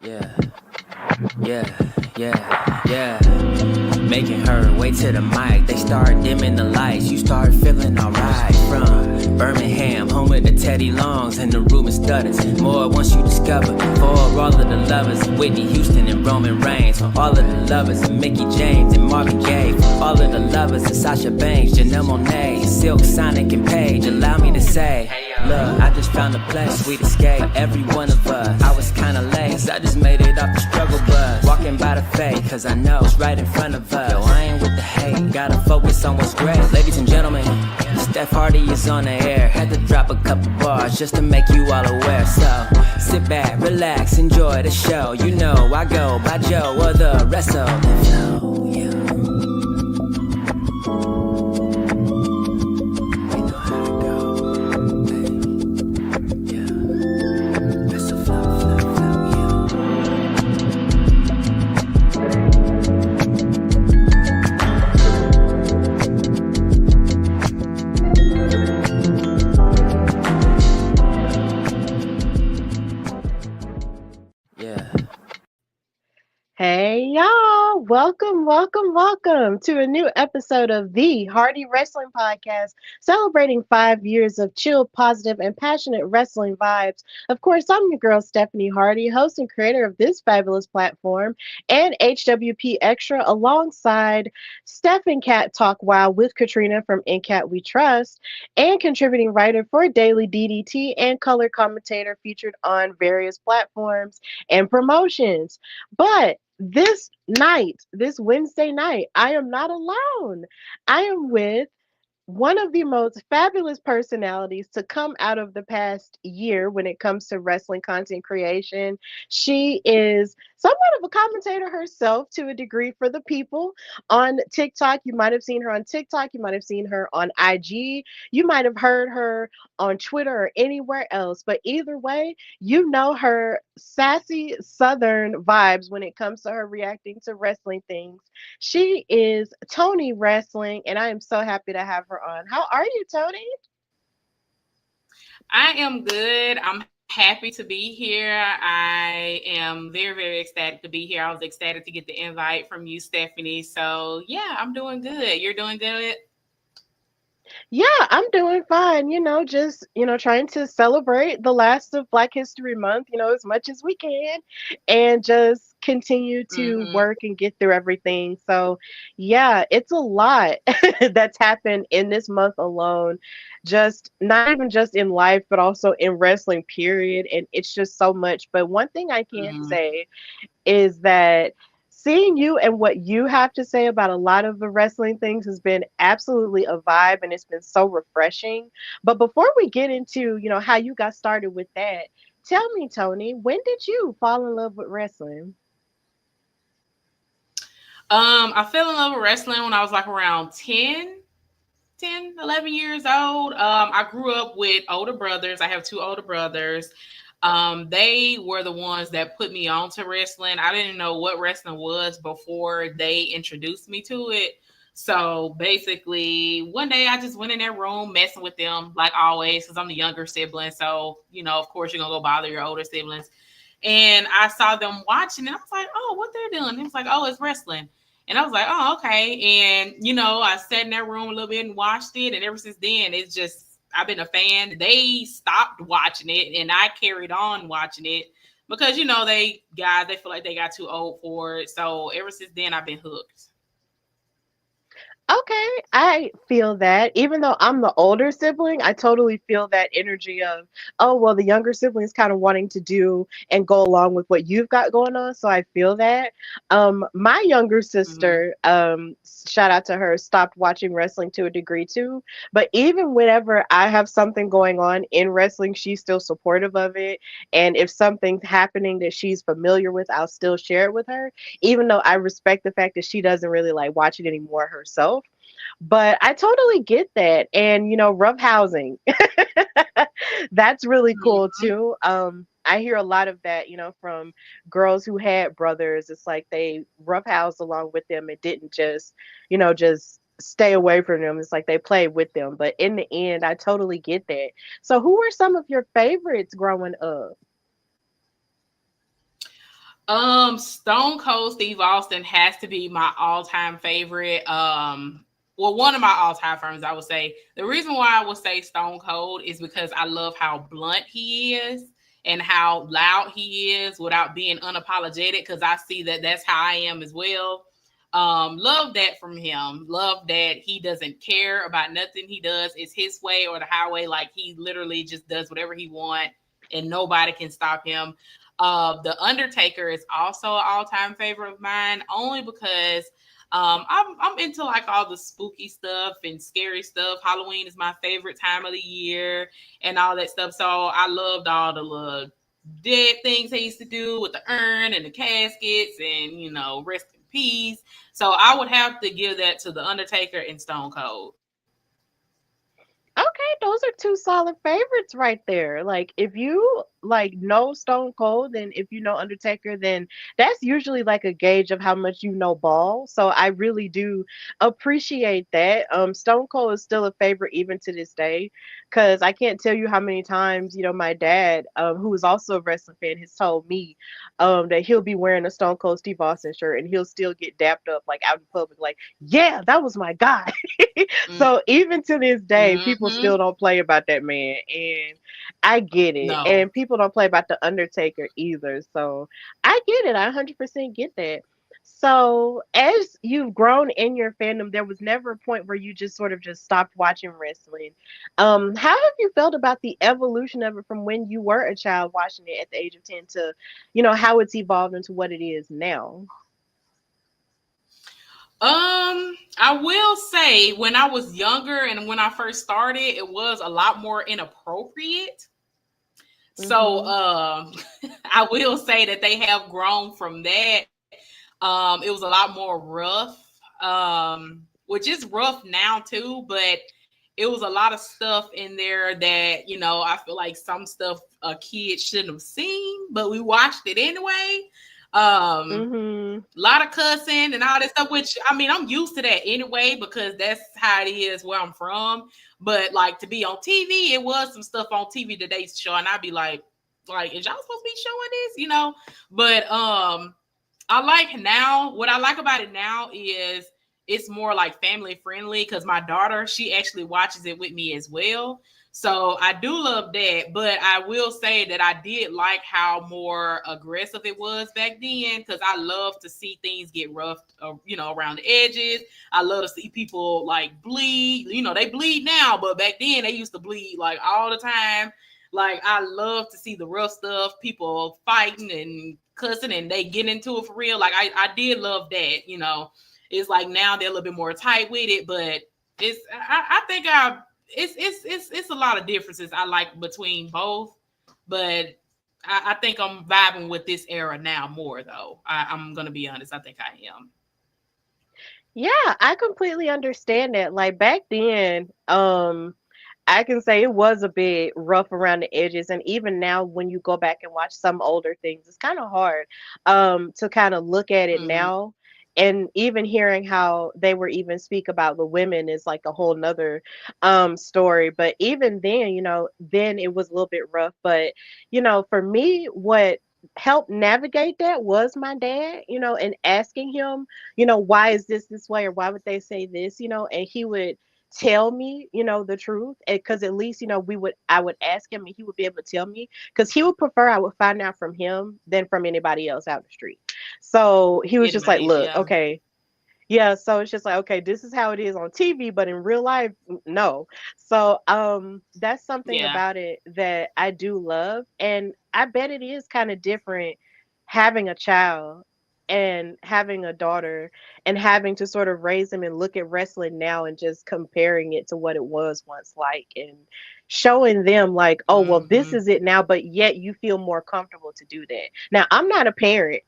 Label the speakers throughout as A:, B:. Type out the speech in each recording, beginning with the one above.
A: Yeah, yeah. Making her way to the mic. They start dimming the lights. You start feeling alright. From Birmingham, home with the Teddy Longs and the Ruben Studders. More once you discover. For all of the lovers, Whitney Houston and Roman Reigns. For all of the lovers, and Mickey James and Marvin Gaye. For all of the lovers, and Sasha Banks, Janelle Monáe, Silk, Sonic, and Paige. Allow me to say, look, I just found a place, sweet escape for every one of us. I was kinda late, I just made it off the struggle bus. Walking by the fate, cause I know it's right in front of us. Yo, I ain't with the hate, gotta focus on what's great. Ladies and gentlemen, Steph Hardy is on the air. Had to drop a couple bars just to make you all aware. So, sit back, relax, enjoy the show. You know I go by Joe or the rest of the flow, yeah.
B: Hey y'all, welcome to a new episode of the Hardy Wrestling Podcast, celebrating 5 years of chill, positive, and passionate wrestling vibes. Of course, I'm your girl, Stephanie Hardy, host and creator of this fabulous platform, and HWP Xtra, alongside Steph and Cat Talk Wild with Katrina from InC We Trust, and contributing writer for Daily DDT and color commentator featured on various platforms and promotions. But this Wednesday night, I am not alone. I am with one of the most fabulous personalities to come out of the past year when it comes to wrestling content creation. She is somewhat of a commentator herself to a degree for the people on TikTok. You might have seen her on TikTok. You might have seen her on IG. You might have heard her on Twitter or anywhere else. But either way, you know her sassy Southern vibes when it comes to her reacting to wrestling things. She is Toni Rasslin, and I am so happy to have her on. How are you, Toni?
C: I am good. I'm happy to be here. I am very, very ecstatic to be here. I was ecstatic to get the invite from you, Stephanie. So, yeah, I'm doing good. You're doing good?
B: Yeah, I'm doing fine. Just, trying to celebrate the last of Black History Month, as much as we can, and just continue to
C: Mm-hmm.
B: work and get through everything. So, yeah, it's a lot that's happened in this month alone. Just not even just in life, but also in wrestling, period. And it's just so much. But one thing I can
C: Mm-hmm.
B: say is that seeing you and what you have to say about a lot of the wrestling things has been absolutely a vibe, and it's been so refreshing. But before we get into, how you got started with that, tell me, Toni, when did you fall in love with wrestling?
C: I fell in love with wrestling when I was like around 11 years old. I grew up with older brothers. I have two older brothers. They were the ones that put me on to wrestling. I didn't know what wrestling was before they introduced me to it. So basically, one day I just went in their room messing with them, like always, because I'm the younger sibling. So, of course, you're going to go bother your older siblings. And I saw them watching, and I was like, oh, what they're doing? It was like, oh, it's wrestling. And I was like, oh, okay. And, I sat in that room a little bit and watched it. And ever since then, it's just, I've been a fan. They stopped watching it and I carried on watching it because, they feel like they got too old for it. So ever since then, I've been hooked.
B: Okay, I feel that. Even though I'm the older sibling, I totally feel that energy of, oh, well, the younger siblings kind of wanting to do and go along with what you've got going on. So I feel that. My younger
C: Mm-hmm.
B: sister, shout out to her, stopped watching wrestling to a degree too. But even whenever I have something going on in wrestling, she's still supportive of it. And if something's happening that she's familiar with, I'll still share it with her, even though I respect the fact that she doesn't really like watch it anymore herself. But I totally get that. And, rough housing, that's really cool
C: Mm-hmm.
B: too. I hear a lot of that, from girls who had brothers. It's like they roughhoused along with them and didn't just stay away from them. It's like they played with them. But in the end, I totally get that. So who were some of your favorites growing up?
C: Stone Cold Steve Austin has to be my all-time favorite. Well, one of my all-time favorites, I would say. The reason why I would say Stone Cold is because I love how blunt he is and how loud he is without being unapologetic, because I see that that's how I am as well. Love that from him. Love that he doesn't care about nothing he does. It's his way or the highway. Like, he literally just does whatever he wants and nobody can stop him. The Undertaker is also an all-time favorite of mine, only because I'm into like all the spooky stuff and scary stuff. Halloween is my favorite time of the year and all that stuff. So I loved all the little dead things they used to do with the urn and the caskets and, rest in peace. So I would have to give that to the Undertaker and Stone Cold.
B: Okay, those are two solid favorites right there. Like, if you like know Stone Cold, and if you know Undertaker, then that's usually like a gauge of how much you know ball. So I really do appreciate that. Stone Cold is still a favorite even to this day, because I can't tell you how many times, my dad, who is also a wrestling fan, has told me that he'll be wearing a Stone Cold Steve Austin shirt and he'll still get dapped up like out in public, like, yeah, that was my guy. So even to this day, people
C: Mm-hmm.
B: still don't play about that man, and I get it.
C: No.
B: And people don't play about the Undertaker either. So I get it. I 100% get that. So as you've grown in your fandom, there was never a point where you just sort of just stopped watching wrestling. How have you felt about the evolution of it from when you were a child watching it at the age of 10 to, how it's evolved into what it is now?
C: I will say when I was younger and when I first started, it was a lot more inappropriate. So
B: Mm-hmm.
C: I will say that they have grown from that. It was a lot more rough, which is rough now too, but it was a lot of stuff in there that, I feel like some stuff a kid shouldn't have seen, but we watched it anyway.
B: Mm-hmm.
C: A lot of cussing and all that stuff, which I mean, I'm used to that anyway because that's how it is where I'm from. But like to be on TV, it was some stuff on TV that they show, and I'd be like, is y'all supposed to be showing this? But I like now. What I like about it now is it's more like family friendly because my daughter, she actually watches it with me as well. So I do love that, but I will say that I did like how more aggressive it was back then because I love to see things get rough, around the edges. I love to see people like bleed. They bleed now, but back then they used to bleed like all the time. Like I love to see the rough stuff, people fighting and cussing, and they get into it for real. Like I did love that. It's like now they're a little bit more tight with it, but I think it's a lot of differences I like between both, but I think I'm vibing with this era now more though. I'm gonna be honest. I think I am.
B: Yeah, I completely understand that. Like back then, I can say it was a bit rough around the edges, and even now when you go back and watch some older things, it's kind of hard to kind of look at it
C: Mm-hmm.
B: now. And even hearing how they were even speak about the women is like a whole nother story. But even then, then it was a little bit rough. But for me, what helped navigate that was my dad, and asking him, why is this way, or why would they say this, and he would tell me, the truth, because at least, I would ask him and he would be able to tell me, because he would prefer I would find out from him than from anybody else out the street. So he was just like,
C: Anybody?
B: look,
C: Yeah.
B: okay, yeah, so it's just like, okay, this is how it is on TV, but in real life, no. So that's something
C: Yeah.
B: about it that I do love. And I bet it is kind of different having a child and having a daughter and having to sort of raise them and look at wrestling now and just comparing it to what it was once like, and showing them like, oh well, this
C: Mm-hmm.
B: is it now, but yet you feel more comfortable to do that. Now I'm not a parent,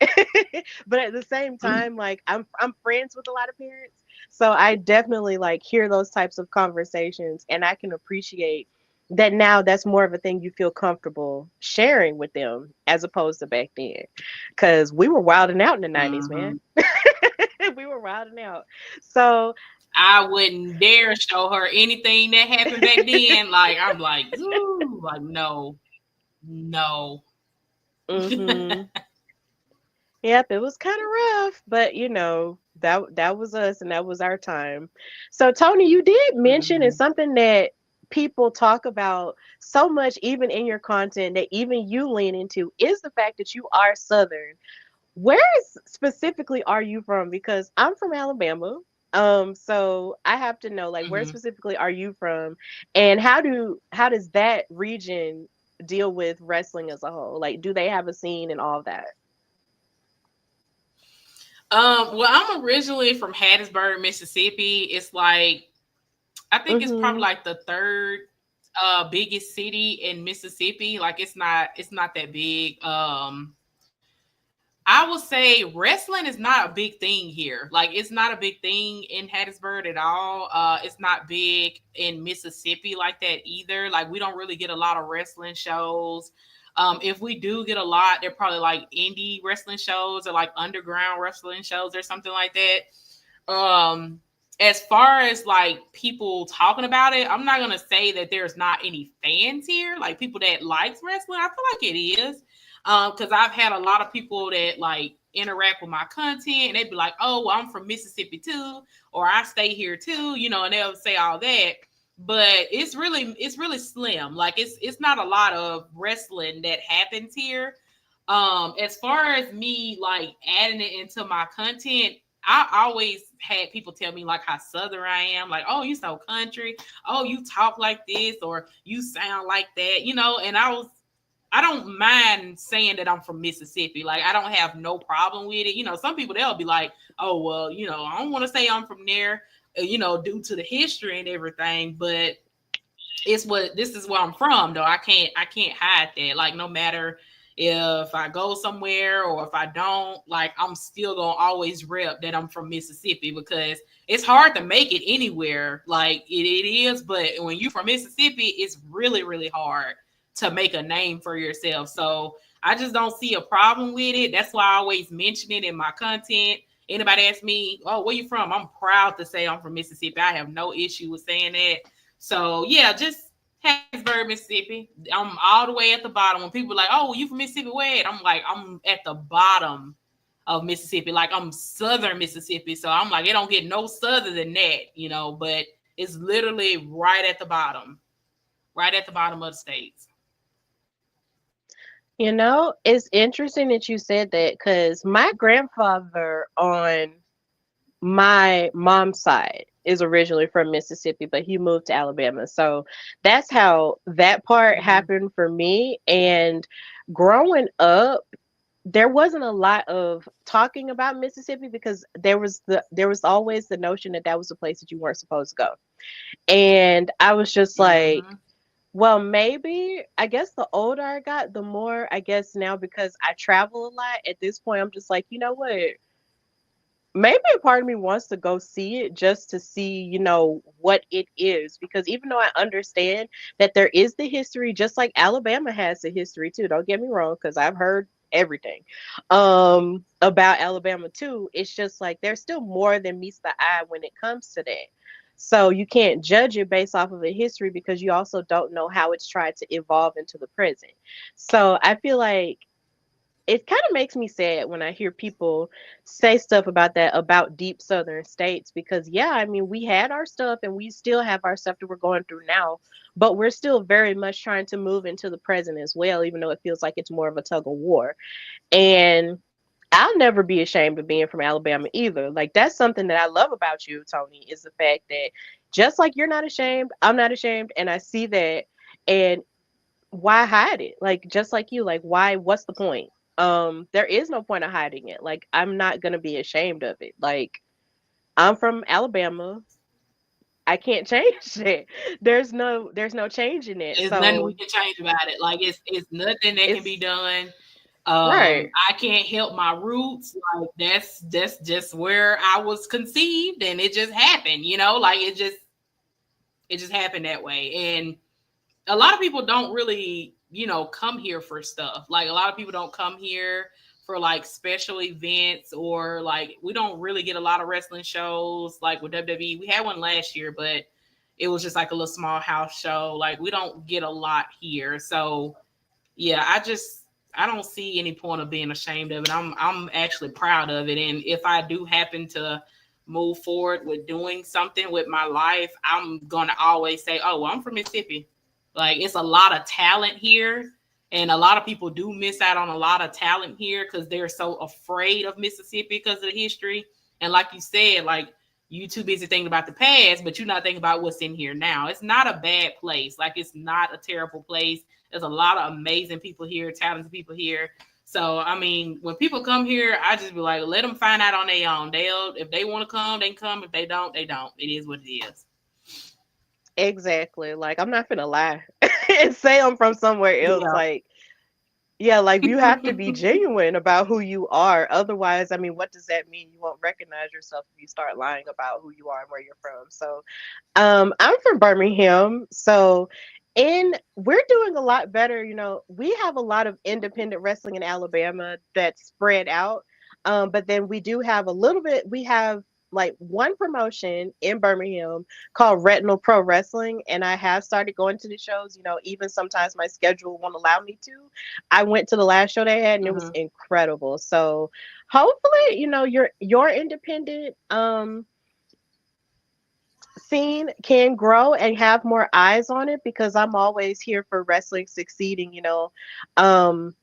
B: but at the same time, like I'm friends with a lot of parents, so I definitely like hear those types of conversations, and I can appreciate that now. That's more of a thing you feel comfortable sharing with them as opposed to back then, because we were wilding out in the 90s, man.
C: Mm-hmm.
B: We were wilding out. So
C: I wouldn't dare show her anything that happened back then. Like I'm like, ooh, like no, no.
B: mhm. Yep, it was kind of rough, but you know, that was us and that was our time. So Tony, you did mention it's
C: Mhm.
B: something that people talk about so much even in your content that even you lean into is the fact that you are Southern. Specifically are you from? Because I'm from Alabama. So I have to know like where
C: Mhm.
B: specifically are you from and how does that region deal with wrestling as a whole? Like do they have a scene and all that?
C: Well, I'm originally from Hattiesburg, Mississippi. It's like I think it's probably
B: Mhm.
C: like the third biggest city in Mississippi. Like it's not that big. I would say wrestling is not a big thing here. Like it's not a big thing in Hattiesburg at all. It's not big in Mississippi like that either. Like we don't really get a lot of wrestling shows. If we do get a lot, they're probably like indie wrestling shows or like underground wrestling shows or something like that. As far as like people talking about it, I'm not gonna say that there's not any fans here, like people that likes wrestling. I feel like it is, because I've had a lot of people that like interact with my content, and they'd be like, "Oh, well, I'm from Mississippi too," or "I stay here too," and they'll say all that. But it's really slim. Like it's not a lot of wrestling that happens here. As far as me like adding it into my content, I always had people tell me like how southern I am, like, "Oh, you so country, oh, you talk like this, or you sound like that," and I don't mind saying that I'm from Mississippi. Like I don't have no problem with it. Some people they'll be like, "Oh, well, I don't want to say I'm from there, due to the history and everything." But this is where I'm from, though. I can't hide that. Like no matter if I go somewhere or if I don't, like I'm still gonna always rep that I'm from Mississippi, because it's hard to make it anywhere. Like it is, but when you from Mississippi, it's really, really hard to make a name for yourself. So I just don't see a problem with it. That's why I always mention it in my content. Anybody ask me, "Oh, where you from?" I'm proud to say I'm from Mississippi. I have no issue with saying that. So yeah, just Hattiesburg, Mississippi. I'm all the way at the bottom. When people are like, "Oh, you from Mississippi? Where at?" I'm like, I'm at the bottom of Mississippi. Like I'm southern Mississippi. So I'm like, it don't get no southern than that. But it's literally right at the bottom of the states.
B: It's interesting that you said that because my grandfather on my mom's side is originally from Mississippi, but he moved to Alabama. So that's how that part
C: Mm-hmm.
B: happened for me. And growing up, there wasn't a lot of talking about Mississippi because there was always the notion that that was a place that you weren't supposed to go. And I was just like,
C: Mm-hmm.
B: well, maybe I guess the older I got, the more I guess now because I travel a lot, at this point I'm just like, you know what? Maybe a part of me wants to go see it just to see, what it is. Because even though I understand that there is the history, just like Alabama has the history too, don't get me wrong, because I've heard everything about Alabama too. It's just like there's still more than meets the eye when it comes to that. So you can't judge it based off of the history because you also don't know how it's tried to evolve into the present. So I feel like it kind of makes me sad when I hear people say stuff about that about deep southern states because yeah, I mean we had our stuff and we still have our stuff that we're going through now, but we're still very much trying to move into the present as well, even though it feels like it's more of a tug of war. And I'll never be ashamed of being from Alabama either. Like that's something that I love about you, Tony, is the fact that just like you're not ashamed, I'm not ashamed, and I see that. And why hide it? Like just like you, like why what's the point? There is no point of hiding it. Like I'm not going to be ashamed of it. Like I'm from Alabama. I can't change it. There's no changing it.
C: There's nothing we
B: So
C: can change about it. Like it's nothing that can be
B: it's
C: done.
B: right.
C: I can't help my roots. Like that's just where I was conceived, and it just happened. Like it just happened that way. And a lot of people don't really, come here for stuff. Like a lot of people don't come here for like special events, or like we don't really get a lot of wrestling shows like with WWE. We had one last year, but it was just like a little small house show. Like we don't get a lot here. So yeah, I don't see any point of being ashamed of it. I'm actually proud of it. And if I do happen to move forward with doing something with my life, I'm gonna always say, "Oh, well, I'm from Mississippi." Like, it's a lot of talent here, and a lot of people do miss out on a lot of talent here because they're so afraid of Mississippi because of the history. And like you said, like, you too busy thinking about the past, but you're not thinking about what's in here now. It's not a bad place. Like, it's not a terrible place. There's a lot of amazing people here, talented people here. So, I mean, when people come here, I just be like, let them find out on their own. If they want to come, they can come. If they don't, they don't. It is what it is.
B: Exactly. Like, I'm not gonna lie and say I'm from somewhere else.
C: Yeah.
B: Like, yeah, like you have to be genuine about who you are. Otherwise, I mean, what does that mean? You won't recognize yourself if you start lying about who you are and where you're from. So, I'm from Birmingham. So, we're doing a lot better. You know, we have a lot of independent wrestling in Alabama that's spread out. But then we do have a little bit, we have like one promotion in Birmingham called Retinal Pro Wrestling, and I have started going to the shows. You know, even sometimes my schedule won't allow me to. I went to the last show they had, and it was
C: Mhm.
B: incredible. So hopefully, you know, your independent scene can grow and have more eyes on it, because I'm always here for wrestling succeeding, you know,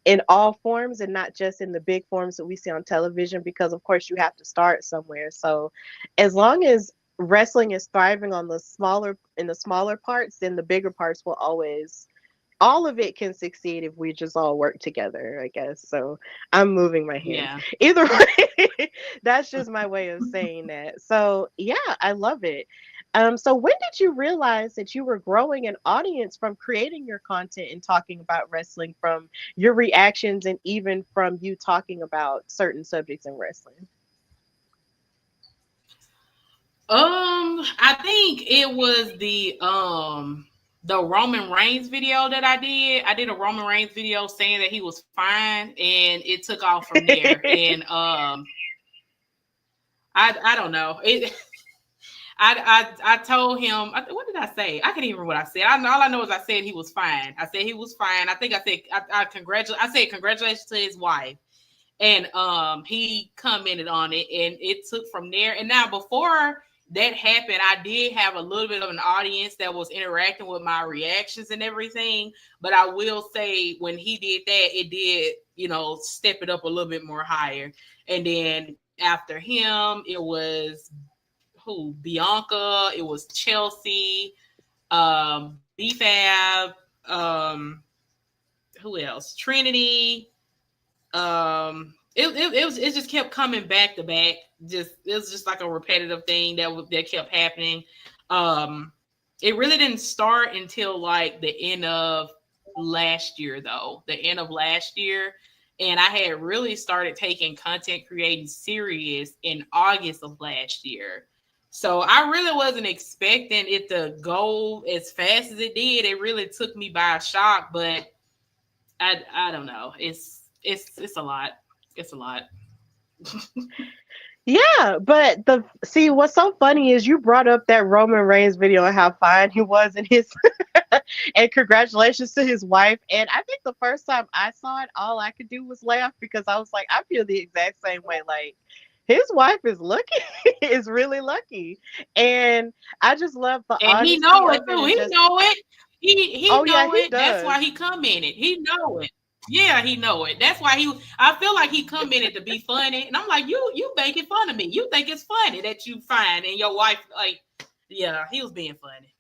B: in all forms and not just in the big forms that we see on television, because of course you have to start somewhere. So as long as wrestling is thriving on the smaller parts, then the bigger parts will always, all of it can succeed if we just all work together, I guess. So I'm moving my hands.
C: Yeah.
B: Either way, that's just my way of saying that. So yeah, I love it. So when did you realize that you were growing an audience from creating your content and talking about wrestling, from your reactions and even from you talking about certain subjects in wrestling?
C: I think it was the Roman Reigns video that I did. I did a Roman Reigns video saying that he was fine, and it took off from there. And I don't know. I told him, what did I say? I can't even remember what I said. All I know is I said he was fine. I said he was fine. I think I said I said congratulations to his wife, and he commented on it, and it took from there. And now, before that happened, I did have a little bit of an audience that was interacting with my reactions and everything. But I will say, when he did that, it did, step it up a little bit more higher. And then after him, it was who? Bianca, it was Chelsea, BFAB, who else? Trinity. It just kept coming back to back. It was just like a repetitive thing that kept happening. It really didn't start until like the end of last year, though. The end of last year. And I had really started taking content creating serious in August of last year. So I really wasn't expecting it to go as fast as it did. It really took me by shock, but I don't know. It's a lot. It's a lot.
B: Yeah, but what's so funny is you brought up that Roman Reigns video and how fine he was in his and congratulations to his wife. And I think the first time I saw it, all I could do was laugh, because I was like, I feel the exact same way. Like, his wife is lucky, is really lucky. And I just love the
C: And he
B: honesty
C: know it
B: of it,
C: too.
B: and
C: He
B: just,
C: know it. He
B: oh yeah,
C: know
B: he
C: it. That's
B: does.
C: why he commented. He know it. Yeah, he know it. That's why I feel like he commented to be funny. And I'm like, you making fun of me. You think it's funny that you fine and your wife, like, yeah, he was being funny.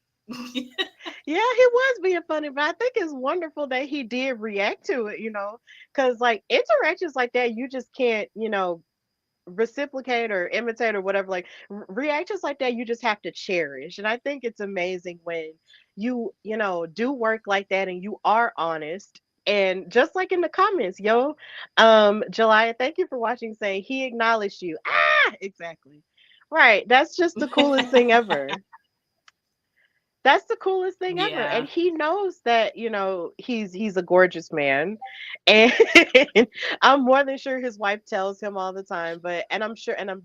B: Yeah, he was being funny, but I think it's wonderful that he did react to it, because like interactions like that, you just can't, reciprocate or imitate or whatever. Like reactions like that, you just have to cherish. And I think it's amazing when do work like that and you are honest. And just like in the comments, July, thank you for watching, say he acknowledged you. Exactly. Right. That's just the coolest thing ever. That's the coolest thing ever. And
C: Yeah.
B: he knows that, he's a gorgeous man. And I'm more than sure his wife tells him all the time, and I'm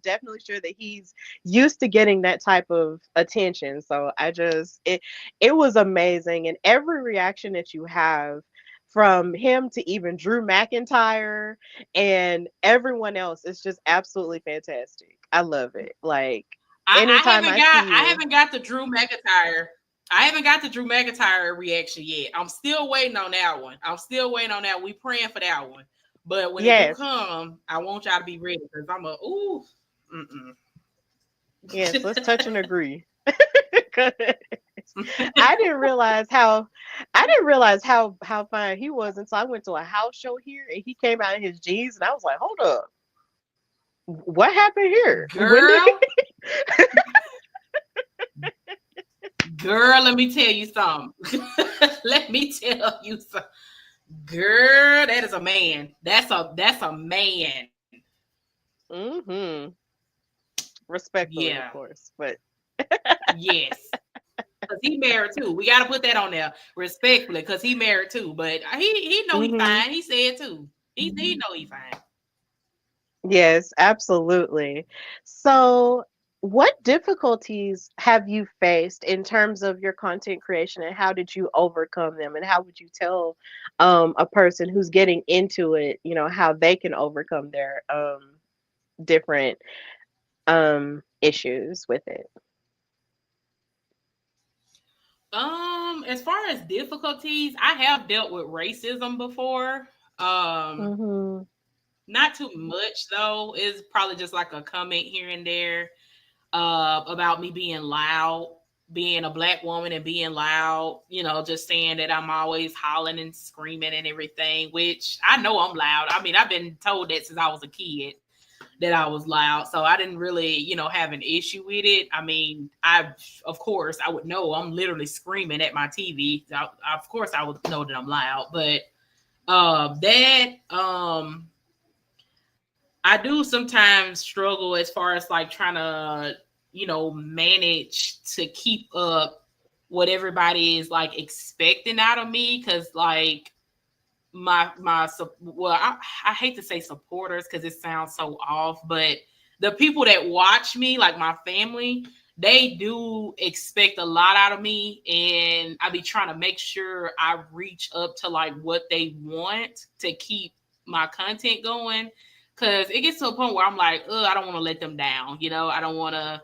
B: definitely sure that he's used to getting that type of attention. So it was amazing. And every reaction that you have, from him to even Drew McIntyre and everyone else. It's just absolutely fantastic. I love it. Like anytime I see
C: I
B: you.
C: haven't got the Drew McIntyre. I haven't got the Drew McIntyre reaction yet. I'm still waiting on that one. I'm still waiting on that. We praying for that one. But when it do
B: Yes.
C: come, I want y'all to be ready because I'm a ooh.
B: Yes, let's touch and agree. 'Cause I didn't realize how fine he was until I went to a house show here and he came out in his jeans and I was like, hold up, what happened here? When did
C: Girl, girl, let me tell you something. Let me tell you something. Girl, that is a man. That's a man.
B: mm-hmm. Respectfully,
C: Yeah.
B: of course, but
C: Yes. Because he married too. We got to put that on there respectfully because he married too. But he know he
B: mm-hmm.
C: fine. He said too. He know he fine.
B: Yes, absolutely. So, what difficulties have you faced in terms of your content creation, and how did you overcome them? And how would you tell a person who's getting into it, how they can overcome their different issues with it?
C: As far as difficulties, I have dealt with racism before. Um,
B: Mm-hmm.
C: Not too much though. It's probably just like a comment here and there about me being loud, being a black woman and being loud, just saying that I'm always hollering and screaming and everything, which I know I'm loud. I mean, I've been told that since I was a kid that I was loud. So I didn't really, have an issue with it. I mean, of course, I would know I'm literally screaming at my TV. Of course, I would know that I'm loud, but that I do sometimes struggle as far as like trying to, manage to keep up what everybody is like expecting out of me. Cause like I hate to say supporters because it sounds so off, but the people that watch me, like my family, they do expect a lot out of me, and I be trying to make sure I reach up to like what they want to keep my content going. Cause it gets to a point where I'm like, I don't want to let them down. I don't want to,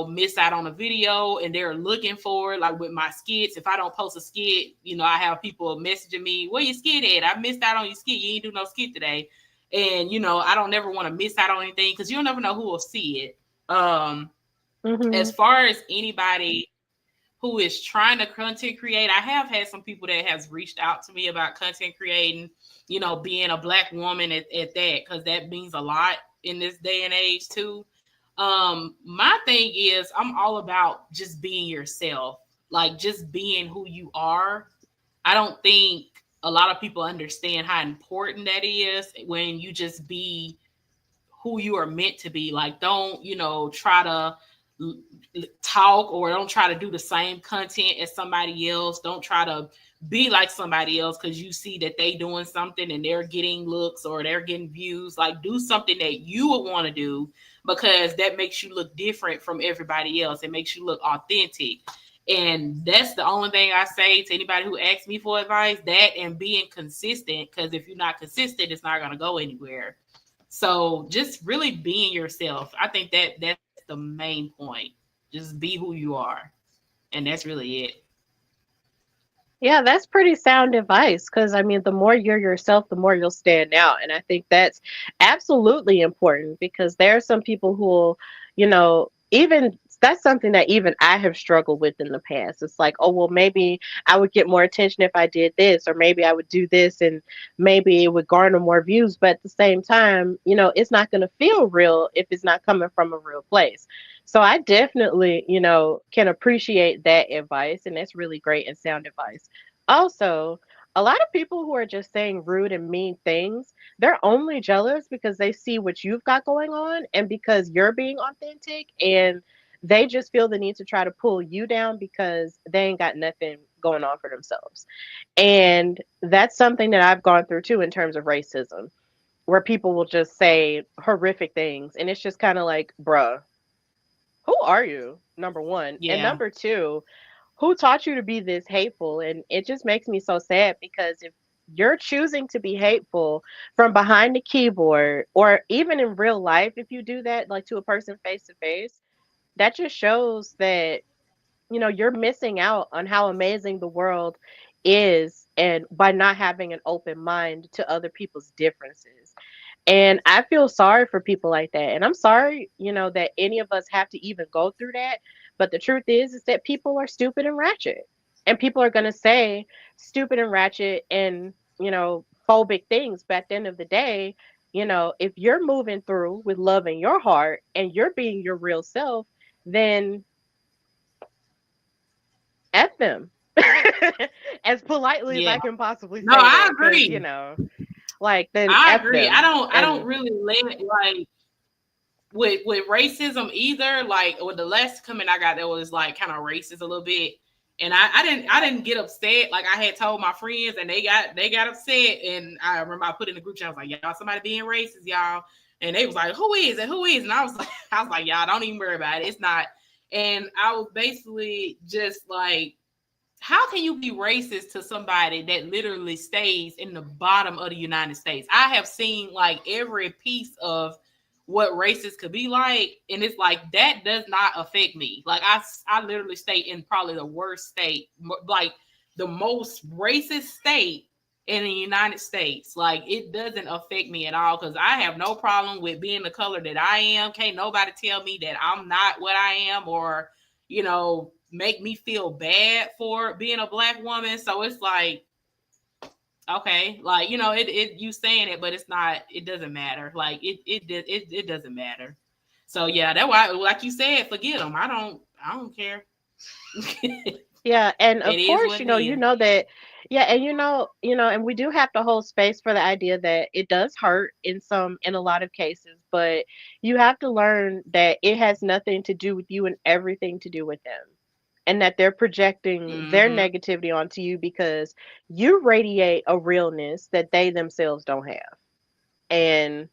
C: miss out on a video and they're looking for it. Like with my skits, if I don't post a skit, I have people messaging me, where your skit at? I missed out on your skit. You ain't do no skit today. And, I don't never want to miss out on anything because you'll never know who will see it.
B: Mm-hmm.
C: As far as anybody who is trying to content create, I have had some people that has reached out to me about content creating, being a black woman at that, because that means a lot in this day and age too. My thing is I'm all about just being yourself, like just being who you are. I don't think a lot of people understand how important that is when you just be who you are meant to be. Like, don't, try to talk or don't try to do the same content as somebody else. Don't try to be like somebody else because you see that they doing something and they're getting looks or they're getting views. Like, do something that you would want to do because that makes you look different from everybody else. It makes you look authentic. And that's the only thing I say to anybody who asks me for advice, that and being consistent, because if you're not consistent, it's not going to go anywhere. So just really being yourself. I think that's the main point. Just be who you are. And that's really it.
B: Yeah, that's pretty sound advice because I mean, the more you're yourself, the more you'll stand out. And I think that's absolutely important because there are some people who will, even that's something that even I have struggled with in the past. It's like, oh, well, maybe I would get more attention if I did this, or maybe I would do this and maybe it would garner more views. But at the same time, it's not going to feel real if it's not coming from a real place. So I definitely, can appreciate that advice, and that's really great and sound advice. Also, a lot of people who are just saying rude and mean things, they're only jealous because they see what you've got going on and because you're being authentic, and they just feel the need to try to pull you down because they ain't got nothing going on for themselves. And that's something that I've gone through too in terms of racism, where people will just say horrific things. And it's just kind of like, bruh, who are you? Number one. And
C: Yeah.
B: number two, who taught you to be this hateful? And it just makes me so sad because if you're choosing to be hateful from behind the keyboard, or even in real life, if you do that, like to a person face to face, that just shows that, you're missing out on how amazing the world is, and by not having an open mind to other people's differences. And I feel sorry for people like that. And I'm sorry, that any of us have to even go through that. But the truth is that people are stupid and ratchet. And people are going to say stupid and ratchet and, phobic things. But at the end of the day, if you're moving through with love in your heart and you're being your real self, then F them. As politely as
C: Yeah.
B: I can possibly
C: No,
B: say
C: I
B: that. Because,
C: agree.
B: like, then
C: I
B: F
C: agree. I
B: them.
C: don't. I don't
B: And
C: really let like with racism either. Like with the last comment I got, that was like kind of racist a little bit, and I didn't get upset. Like I had told my friends, and they got upset, and I remember I put in the group chat, I was like, y'all, somebody being racist, y'all, and they was like, who is it? Who is? And I was like, y'all, don't even worry about it. It's not. And I was basically just like, how can you be racist to somebody that literally stays in the bottom of the United States? I have seen like every piece of what racist could be like, and it's like that does not affect me. Like I literally stay in probably the worst state, like the most racist state in the United States. Like it doesn't affect me at all because I have no problem with being the color that I am. Can't nobody tell me that I'm not what I am, or make me feel bad for being a black woman. So it's like, okay, like, it you saying it, but it's not, it doesn't matter. Like it doesn't matter. So yeah, that's why, like you said, forget them. I don't care. It
B: yeah, and of
C: is
B: course,
C: what it is.
B: that, yeah, and and we do have to hold space for the idea that it does hurt in a lot of cases, but you have to learn that it has nothing to do with you and everything to do with them. And that they're projecting their
C: Mm-hmm.
B: negativity onto you because you radiate a realness that they themselves don't have. And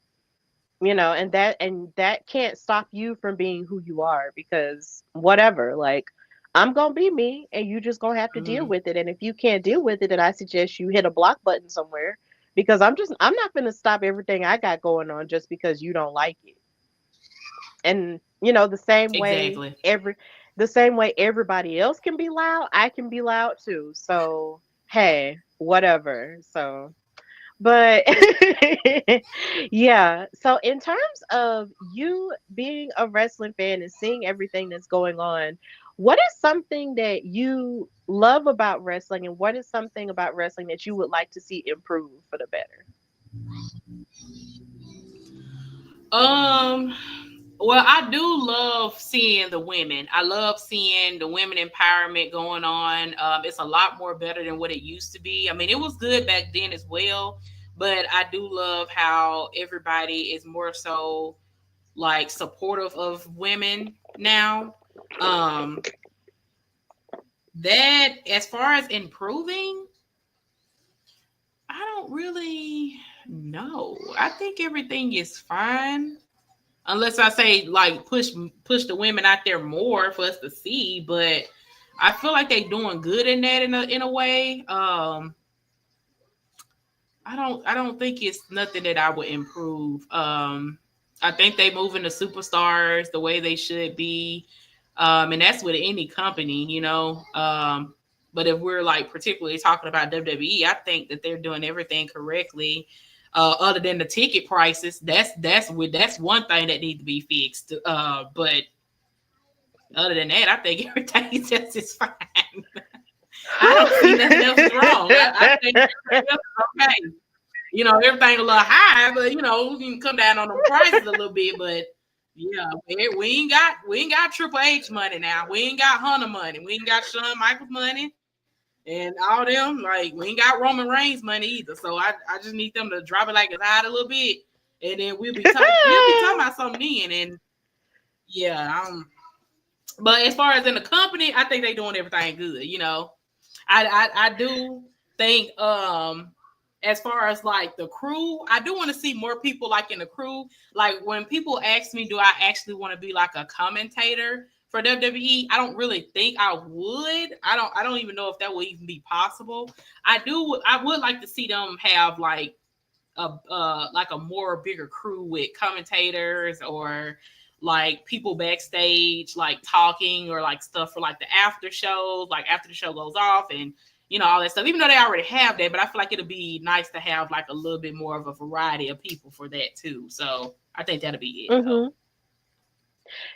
B: and that can't stop you from being who you are, because whatever, like, I'm gonna be me and you just gonna have to deal
C: Mm-hmm.
B: with it. And if you can't deal with it, then I suggest you hit a block button somewhere, because I'm not gonna stop everything I got going on just because you don't like it. And
C: Exactly.
B: the same way everybody else can be loud, I can be loud too. So hey, whatever. So, but yeah. So in terms of you being a wrestling fan and seeing everything that's going on, what is something that you love about wrestling, and what is something about wrestling that you would like to see improve for the better?
C: Um, well, I do love seeing the women. I love seeing the women empowerment going on. It's a lot more better than what it used to be. I mean, it was good back then as well, but I do love how everybody is more so like supportive of women now. Um, that as far as improving, I don't really know. I think everything is fine. Unless I say like push the women out there more for us to see, but I feel like they doing good in that in a way. I don't think it's nothing that I would improve. I think they moving the superstars the way they should be. And that's with any company. But if we're like particularly talking about WWE, I think that they're doing everything correctly. Other than the ticket prices, that's one thing that needs to be fixed. But other than that, I think everything else is fine. I don't see nothing else is wrong. I think everything else is okay. Everything a little high, but we can come down on the prices a little bit. But yeah, we ain't got Triple H money now. We ain't got Hunter money. We ain't got Shawn Michaels money and all them. Like we ain't got Roman Reigns money either. So I just need them to drop it like it's hot a little bit, and then we'll be talking about something then. And yeah, but as far as in the company, I think they doing everything good. I do think as far as like the crew, I do want to see more people like in the crew. Like when people ask me, do I actually want to be like a commentator for WWE. I don't really think I would. I don't even know if that would even be possible. I would like to see them have like a more bigger crew with commentators or like people backstage like talking or like stuff for like the after shows, like after the show goes off and all that stuff, even though they already have that. But I feel like it'll be nice to have like a little bit more of a variety of people for that too. So I think that'll be it.
B: Mm-hmm.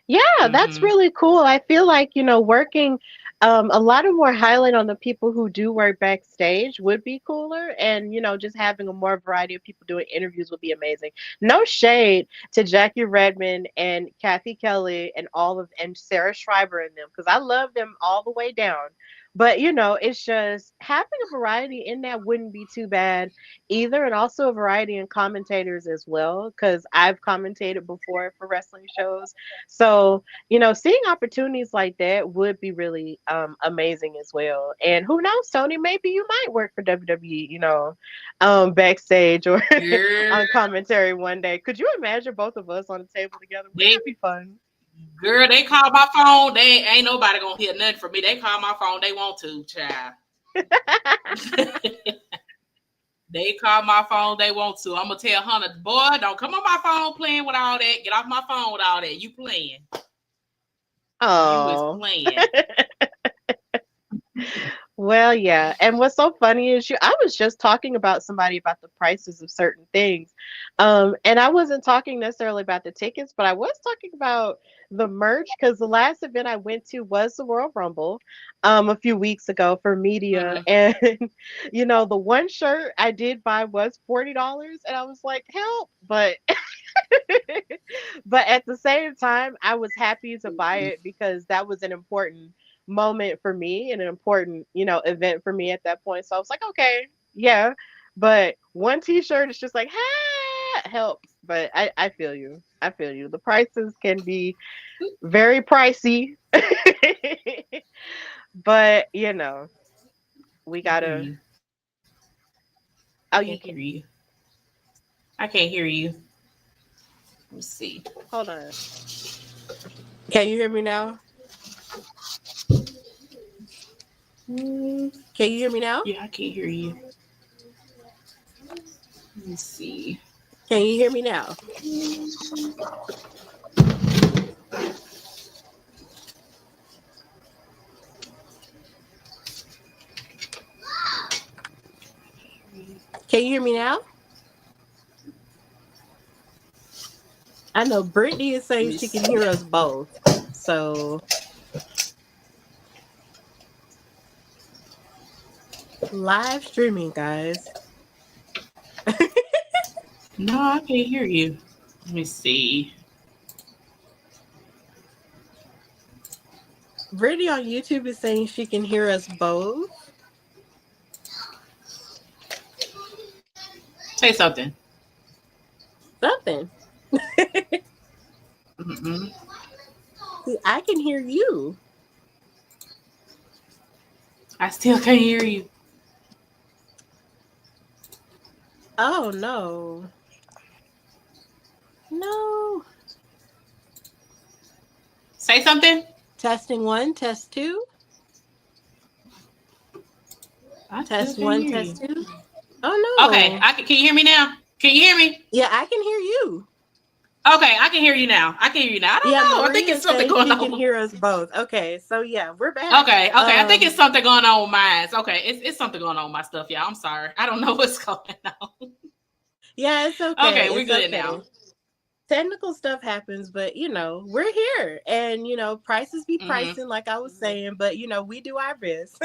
B: Yeah, that's really cool. I feel like, working a lot of more highlight on the people who do work backstage would be cooler. And, just having a more variety of people doing interviews would be amazing. No shade to Jackie Redmond and Kathy Kelly and Sarah Schreiber and them, because I love them all the way down. But, it's just having a variety in that wouldn't be too bad either. And also a variety in commentators as well, because I've commentated before for wrestling shows. So, seeing opportunities like that would be really amazing as well. And who knows, Tony, maybe you might work for WWE, backstage or on commentary one day. Could you imagine both of us on the table together? Wouldn't that be fun?
C: Girl, they call my phone. They ain't nobody gonna hear nothing from me. They call my phone. They want to, child. They call my phone. They want to. I'm gonna tell Hunter, boy, don't come on my phone playing with all that. Get off my phone with all that. You playing?
B: Oh,
C: you is playing.
B: Well, yeah. And what's so funny is I was just talking about somebody about the prices of certain things. And I wasn't talking necessarily about the tickets, but I was talking about the merch, because the last event I went to was the Royal Rumble a few weeks ago for media. And the one shirt I did buy was $40, and I was like, help, but but at the same time I was happy to buy it because that was an important moment for me and an important, event for me at that point. So I was like, okay, yeah. But one t-shirt is just like, help. But I feel you. I feel you. The prices can be very pricey. But, we gotta.
C: Oh, you can hear you. I can't hear you. Let me see.
B: Hold on. Can you hear me now? Can you hear me now?
C: Yeah, I can't hear you. Let me see.
B: Can you hear me now? Can you hear me now? I know Brittany is saying she can hear us both. So live streaming, guys.
C: No, I can't hear you. Let me see.
B: Brittany on YouTube is saying she can hear us both.
C: Say something.
B: Something. See, I can hear you.
C: I still can't hear you.
B: Oh, no. No.
C: Say something.
B: Testing 1, test 2. Test 1, test 2. Oh, no.
C: Okay. Can you hear me now? Can you hear me?
B: Yeah, I can hear you.
C: Okay, I can hear you now. I don't know. I think it's something going on.
B: You can hear us both. Okay, so yeah, we're back.
C: Okay. I think it's something going on with mine. Okay, it's something going on with my stuff, y'all. I'm sorry. I don't know what's going on.
B: Yeah, it's okay.
C: Okay, we're good now.
B: Technical stuff happens, but we're here, and prices be pricing, like I was saying, but we do our best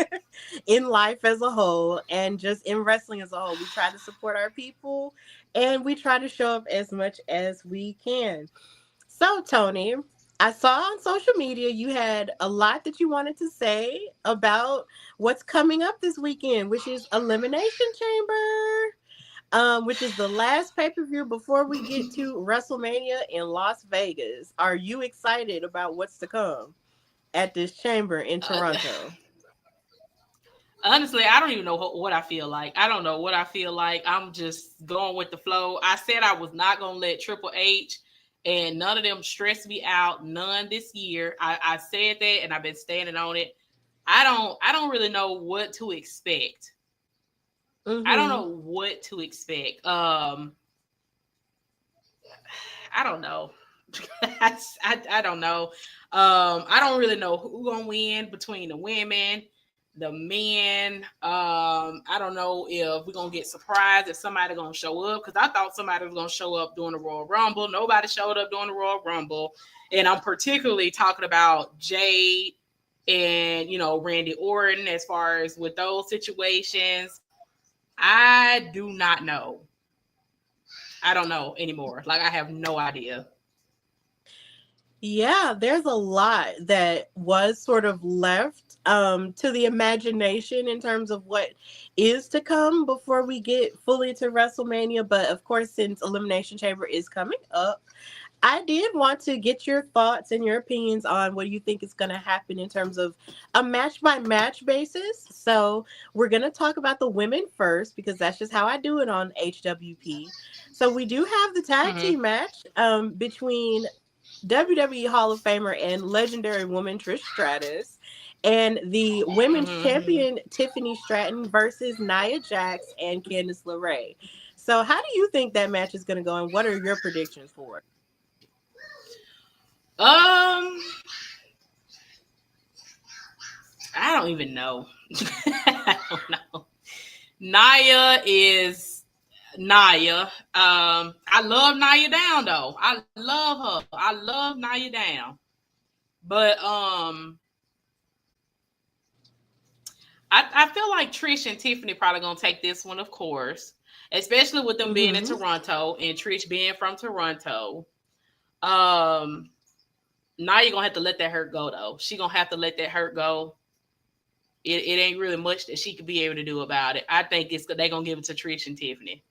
B: in life as a whole, and just in wrestling as a whole. We try to support our people, and we try to show up as much as we can. So, Toni, I saw on social media you had a lot that you wanted to say about what's coming up this weekend, which is Elimination Chamber. Which is the last pay-per-view before we get to WrestleMania in Las Vegas. Are you excited about what's to come at this chamber in Toronto?
C: Honestly, I don't even know what I feel like. I don't know what I feel like. I'm just going with the flow. I said I was not going to let Triple H and none of them stressed me out. None this year. I said that, and I've been standing on it. I don't really know what to expect. I don't
B: Mm-hmm.
C: know what to expect. I don't know. I don't know. I don't really know who gonna win between the women, the men. I don't know if we're gonna get surprised if somebody gonna show up, because I thought somebody was gonna show up during the Royal Rumble. Nobody showed up during the Royal Rumble, and I'm particularly talking about Jade and Randy Orton. As far as with those situations, I do not know. I don't know anymore. Like, I have no idea.
B: Yeah, there's a lot that was sort of left to the imagination in terms of what is to come before we get fully to WrestleMania. But of course, since Elimination Chamber is coming up, I did want to get your thoughts and your opinions on what you think is going to happen in terms of a match by match basis. So, we're going to talk about the women first because that's just how I do it on HWP. So, we do have the tag
C: Mm-hmm.
B: team match between WWE Hall of Famer and legendary woman Trish Stratus, and the women's
C: Mm-hmm.
B: champion Tiffany Stratton versus Nia Jax and Candice LeRae. So, how do you think that match is going to go, and what are your predictions for it?
C: Um, I don't even know. I don't know. Naya is Naya. I love Naya down though. I love her. I love Naya down. But I feel like Trish and Tiffany probably gonna take this one, of course, especially with them being in
B: Mm-hmm.
C: Toronto and Trish being from Toronto. Um, now you're gonna have to let that hurt go though. She gonna have to let that hurt go. It ain't really much that she could be able to do about it. I think they gonna give it to Trish and Tiffany.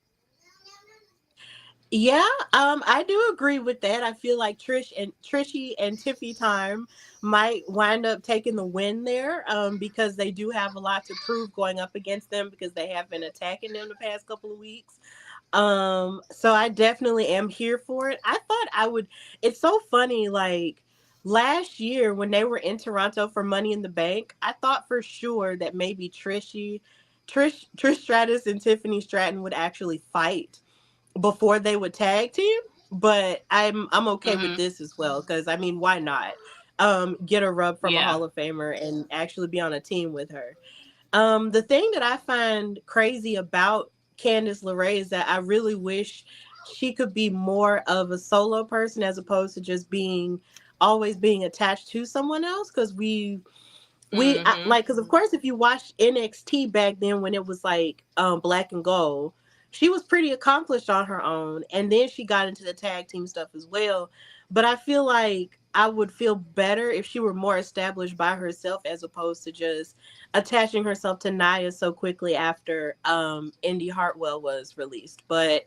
B: Yeah, I do agree with that. I feel like Trishy and Tiffy time might wind up taking the win there, because they do have a lot to prove going up against them because they have been attacking them the past couple of weeks. So I definitely am here for it. I thought I would. It's so funny, like last year when they were in Toronto for Money in the Bank, I thought for sure that maybe Trish Stratus and Tiffany Stratton would actually fight before they would tag team. But I'm okay with
C: Mm-hmm.
B: this as well because I mean, why not? Get a rub from a
C: Yeah.
B: Hall of Famer and actually be on a team with her. The thing that I find crazy about Candice LeRae is that I really wish she could be more of a solo person as opposed to just being always being attached to someone else. Because
C: Mm-hmm.
B: like, because of course, if you watched NXT back then when it was like Black and Gold, she was pretty accomplished on her own, and then she got into the tag team stuff as well. But I feel like I would feel better if she were more established by herself as opposed to just attaching herself to Nia so quickly after Indy Hartwell was released. But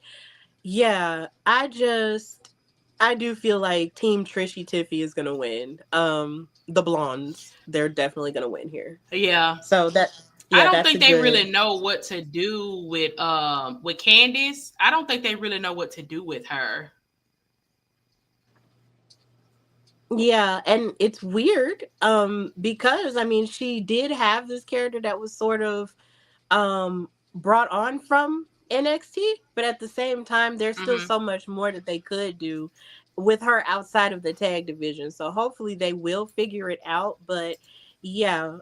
B: yeah, I do feel like Team Trishy Tiffy is gonna win. The blondes, they're definitely gonna win here.
C: Yeah.
B: So that
C: I
B: yeah,
C: don't
B: that's a
C: think they
B: good.
C: really know what to do with Candice. I don't think they really know what to do with her.
B: Yeah, and it's weird because I mean she did have this character that was sort of brought on from NXT, but at the same time there's still
C: Mm-hmm.
B: so much more that they could do with her outside of the tag division. So hopefully they will figure it out, but yeah,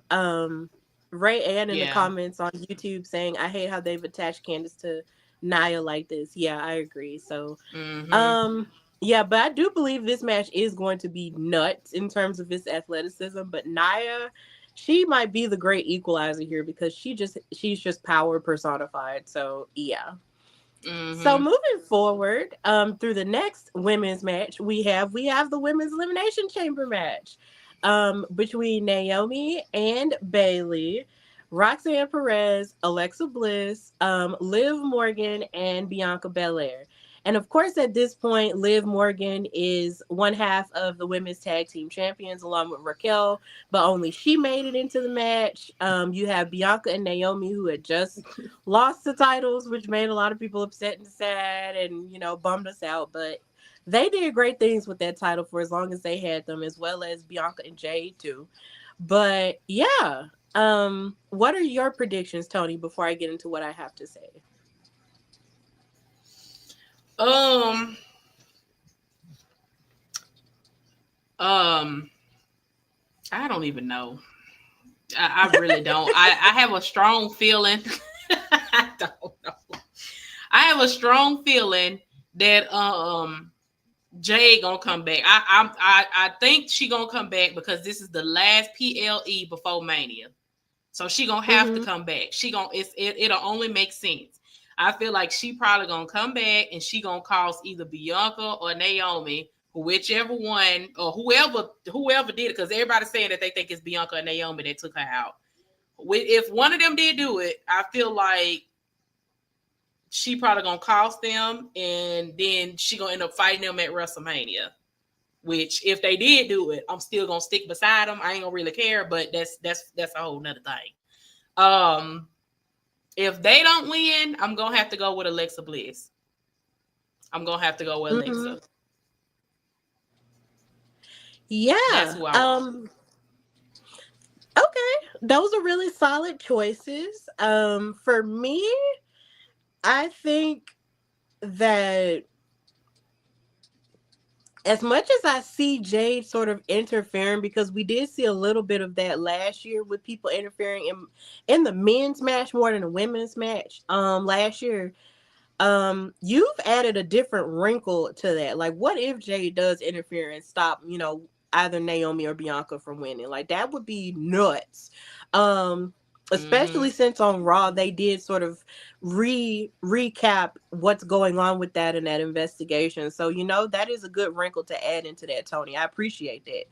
B: Ray Ann in the
C: Yeah.
B: comments on YouTube saying I hate how they've attached Candice to Nia like this. Yeah, I agree. So
C: Mm-hmm.
B: um yeah, but I do believe this match is going to be nuts in terms of its athleticism. But Nia, she might be the great equalizer here because she's just power personified. So yeah. So
C: Mm-hmm.
B: moving forward, through the next women's match, we have the women's elimination chamber match, between Naomi and Bailey, Roxanne Perez, Alexa Bliss, Liv Morgan, and Bianca Belair. And of course, at this point, Liv Morgan is one half of the women's tag team champions, along with Raquel, but only she made it into the match. You have Bianca and Naomi, who had just lost the titles, which made a lot of people upset and sad and, bummed us out. But they did great things with that title for as long as they had them, as well as Bianca and Jade too. But yeah, what are your predictions, Tony? Before I get into what I have to say.
C: Um, um, I don't even know. I really don't. I have a strong feeling. I don't know. I have a strong feeling that Jade gonna come back. I think she gonna come back because this is the last PLE before Mania, so she gonna have to
B: Mm-hmm.
C: come back. It'll only make sense. I feel like she probably gonna come back and she gonna cause either Bianca or Naomi, whichever one or whoever did it, because everybody's saying that they think it's Bianca or Naomi that took her out. If one of them did do it, I feel like she probably gonna cost them, and then she gonna end up fighting them at WrestleMania. Which, if they did do it, I'm still gonna stick beside them. I ain't gonna really care, but that's a whole nother thing. If they don't win, I'm gonna have to go with Alexa Bliss. I'm gonna have to go with
B: Mm-hmm.
C: Alexa. That's
B: Yeah.
C: who I want.
B: Okay. Those are really solid choices. For me, I think that as much as I see Jade sort of interfering, because we did see a little bit of that last year with people interfering in the men's match more than the women's match. Last year, you've added a different wrinkle to that. Like, what if Jade does interfere and stop, either Naomi or Bianca from winning? Like, that would be nuts. Especially
C: Mm-hmm.
B: since on Raw they did sort of recap what's going on with that in that investigation. So, that is a good wrinkle to add into that, Tony. I appreciate that.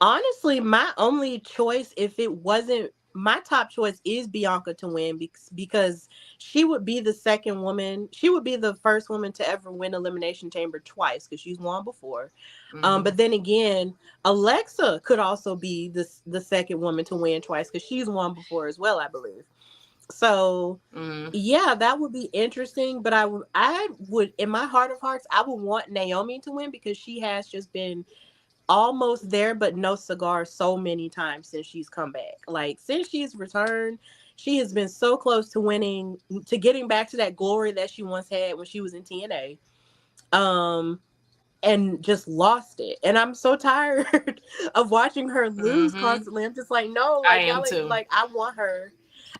B: Honestly, my only choice, if it wasn't my top choice, is Bianca to win, because she would be the second woman. She would be the first woman to ever win Elimination Chamber twice, because she's won before.
C: Mm-hmm.
B: But then again, Alexa could also be the second woman to win twice, because she's won before as well, I believe. So
C: Mm-hmm.
B: yeah, that would be interesting. But I would, in my heart of hearts, I would want Naomi to win, because she has just been almost there but no cigar so many times since she's come back. Like, since she's returned, she has been so close to winning, to getting back to that glory that she once had when she was in TNA. Um and just lost it. And I'm so tired of watching her lose
C: Mm-hmm.
B: constantly. I'm just like, no,
C: I
B: like,
C: am
B: y'all,
C: too.
B: like, I want her.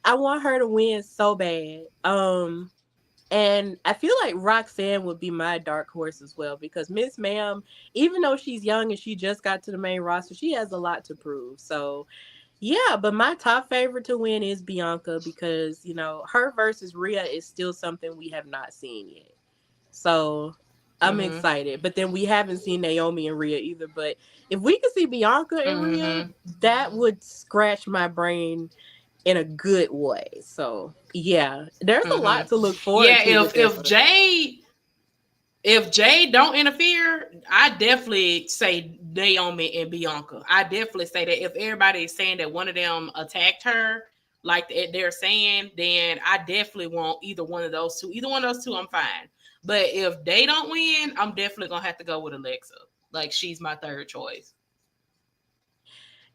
B: I want her to win so bad. And I feel like Roxanne would be my dark horse as well, because Miss Ma'am, even though she's young and she just got to the main roster, she has a lot to prove. So, yeah, but my top favorite to win is Bianca, because, her versus Rhea is still something we have not seen yet. So, I'm
C: Mm-hmm.
B: excited. But then we haven't seen Naomi and Rhea either. But if we could see Bianca and Rhea,
C: Mm-hmm.
B: that would scratch my brain in a good way. So, yeah, there's a lot
C: Mm-hmm.
B: to look forward
C: Yeah,
B: to with
C: if
B: this
C: if
B: one.
C: Jay don't interfere, I definitely say Naomi and Bianca. I definitely say that if everybody is saying that one of them attacked her, like they're saying, then I definitely want either one of those two. Either one of those two, I'm fine. But if they don't win, I'm definitely gonna have to go with Alexa. Like, she's my third choice.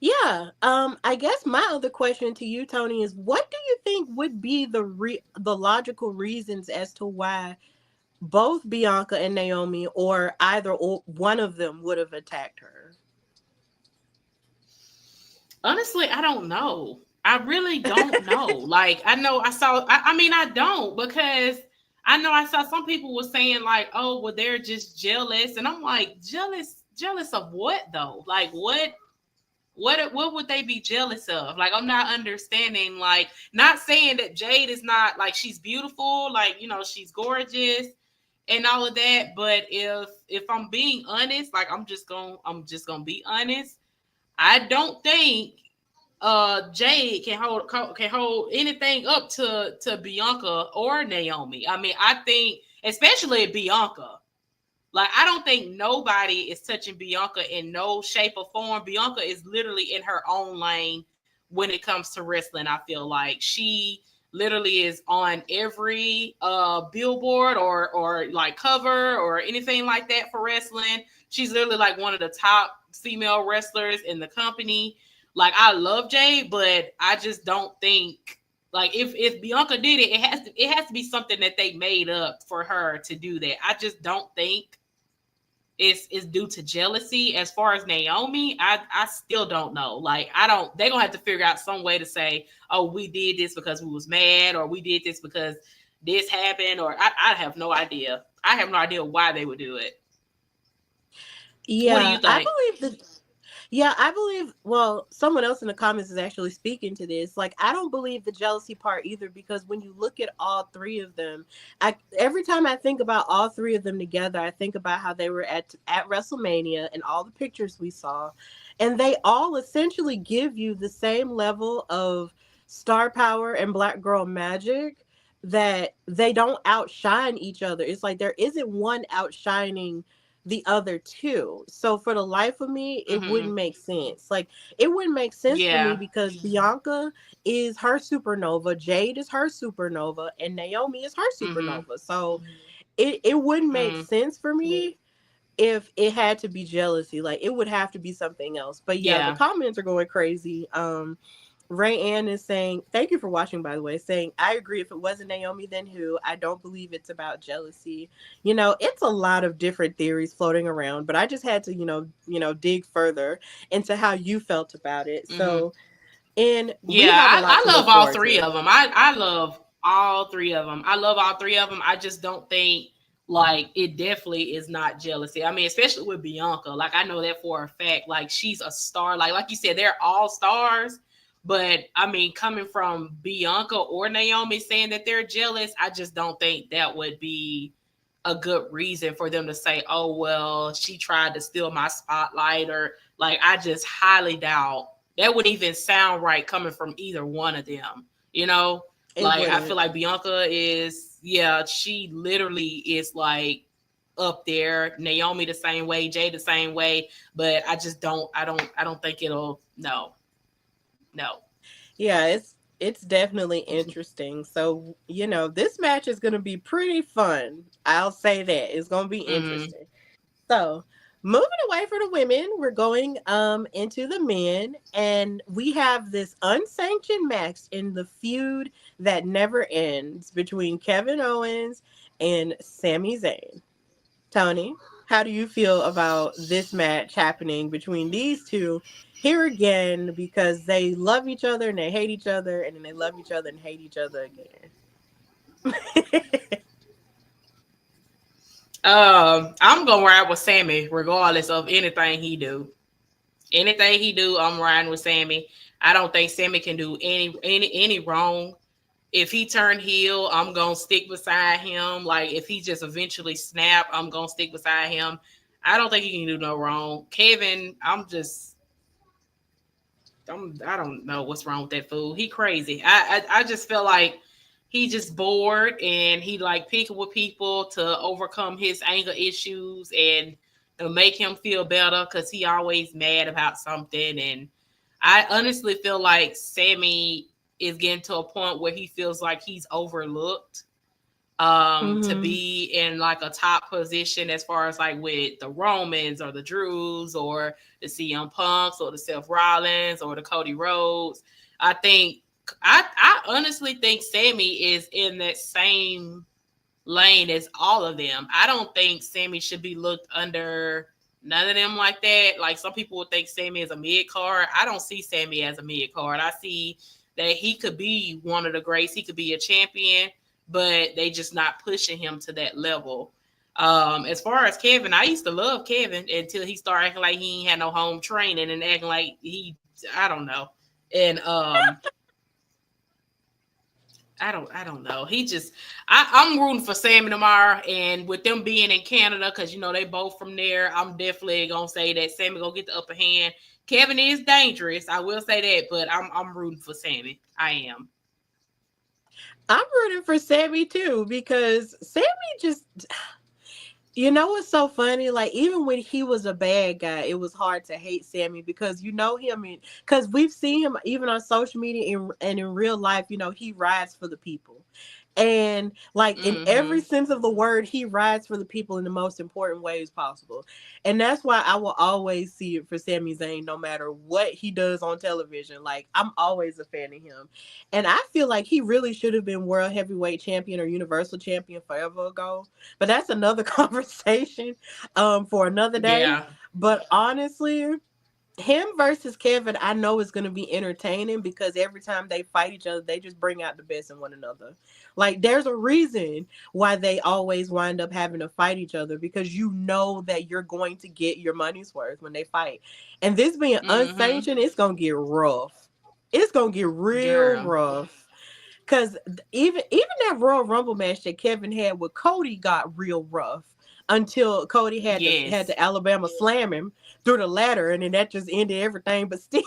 B: Yeah, I guess my other question to you, Tony, is what do you think would be the logical reasons as to why both Bianca and Naomi, or either or one of them, would have attacked her?
C: Honestly, I don't know. I really don't know. Like, I know I saw, I mean, I don't, because I know I saw some people were saying, like, oh, well, they're just jealous. And I'm like, jealous of what though? Like, what would they be jealous of? Like, I'm not understanding. Like, not saying that Jade is not, like, she's beautiful, like, she's gorgeous and all of that. But if I'm being honest, like, I'm just gonna be honest. I don't think Jade can hold anything up to Bianca or Naomi. I mean, I think especially Bianca. Like, I don't think nobody is touching Bianca in no shape or form. Bianca is literally in her own lane when it comes to wrestling. I feel like she literally is on every billboard or like cover or anything like that for wrestling. She's literally like one of the top female wrestlers in the company. Like, I love Jade, but I just don't think, like, if Bianca did it, it has to be something that they made up for her to do that. I just don't think it's due to jealousy. As far as Naomi, I still don't know. Like, I don't. They're gonna have to figure out some way to say, oh, we did this because we was mad, or we did this because this happened, or I have no idea. I have no idea why they would do it. What do you
B: Yeah,
C: think?
B: I believe, well, someone else in the comments is actually speaking to this. Like, I don't believe the jealousy part either, because when you look at all three of them, every time I think about all three of them together, I think about how they were at WrestleMania and all the pictures we saw, and they all essentially give you the same level of star power and black girl magic, that they don't outshine each other. It's like there isn't one outshining the other two. So for the life of me, it
C: Mm-hmm.
B: wouldn't make sense. Like, it wouldn't make sense for me,
C: Yeah.
B: because Bianca is her supernova, Jade is her supernova, and Naomi is her
C: Mm-hmm.
B: supernova. So it wouldn't make
C: Mm-hmm.
B: sense for me if it had to be jealousy. Like, it would have to be something else. But yeah, the
C: Yeah.
B: comments are going crazy. Ray Ann is saying, thank you for watching, by the way, saying, I agree. If it wasn't Naomi, then who? I don't believe it's about jealousy. It's a lot of different theories floating around, but I just had to, dig further into how you felt about it.
C: Mm-hmm.
B: So, and we
C: Yeah,
B: have a lot
C: I
B: to
C: love
B: look
C: all
B: forward
C: three
B: to.
C: of them. I love all three of them. I love all three of them. I just don't think, like, it definitely is not jealousy. I mean, especially with Bianca. Like, I know that for a fact. Like, she's a star. Like you said, they're all stars. But I mean, coming from Bianca or Naomi saying that they're jealous, I just don't think that would be a good reason for them to say, "Oh, well, she tried to steal my spotlight," or, like, I just highly doubt that would even sound right coming from either one of them. You know,
B: It
C: like, I feel
B: wouldn't.
C: like Bianca is, yeah, she literally is like up there. Naomi the same way, Jay the same way, but I don't think it'll. No, no.
B: Yeah, it's definitely interesting. So, this match is going to be pretty fun. I'll say that. It's going to be
C: Mm-hmm.
B: interesting. So, moving away from the women, we're going into the men, and we have this unsanctioned match in the feud that never ends between Kevin Owens and Sami Zayn. Tony, how do you feel about this match happening between these two here again, because they love each other and they hate each other, and then they love each other and hate each other again?
C: I'm gonna ride with Sammy regardless of anything he do. Anything he do, I'm riding with Sammy. I don't think Sammy can do any wrong. If he turn heel, I'm gonna stick beside him. Like, if he just eventually snap, I'm gonna stick beside him. I don't think he can do no wrong. Kevin, I don't know what's wrong with that fool. He crazy. I just feel like he just bored, and he like picking with people to overcome his anger issues and to make him feel better, because he always mad about something. And I honestly feel like Sammy is getting to a point where he feels like he's overlooked, to
B: Hmm.
C: be in like a top position, as far as like with the Romans or the Drews or the CM Punks or the Seth Rollins or the Cody Rhodes. I think I honestly think Sammy is in that same lane as all of them. I don't think Sammy should be looked under none of them like that. Like, some people would think Sammy is a mid card. I don't see Sammy as a mid card. I see that he could be one of the greats. He could be a champion, but they just not pushing him to that level. As far as Kevin, I used to love Kevin until he started acting like he ain't had no home training and acting like I don't know. And I don't know. He just I'm rooting for Sammy tomorrow, and with them being in Canada, because they both from there, I'm definitely gonna say that Sammy gonna get the upper hand. Kevin is dangerous, I will say that, but I'm rooting for Sammy. I am.
B: I'm rooting for Sammy too, because Sammy just You know what's so funny? Like, even when he was a bad guy, it was hard to hate Sammy because you know him, because we've seen him even on social media and in real life. You know, he rides for the people, and like in every
C: Mm-hmm.
B: sense of the word, he rides for the people in the most important ways possible. And that's why I will always see it for Sami Zayn, no matter what he does on television. Like, I'm always a fan of him, and I feel like he really should have been world heavyweight champion or universal champion forever ago, but that's another conversation for another day.
C: Yeah.
B: But honestly, him versus Kevin, I know is going to be entertaining because every time they fight each other, they just bring out the best in one another. Like, there's a reason why they always wind up having to fight each other, because you know that you're going to get your money's worth when they fight. And this being
C: Mm-hmm.
B: unsanctioned, it's going to get rough. It's going to get real
C: Girl.
B: rough. Cause even that Royal Rumble match that Kevin had with Cody got real rough until Cody had
C: Yes.
B: to Alabama slam him through the ladder, and then that just ended everything. But still,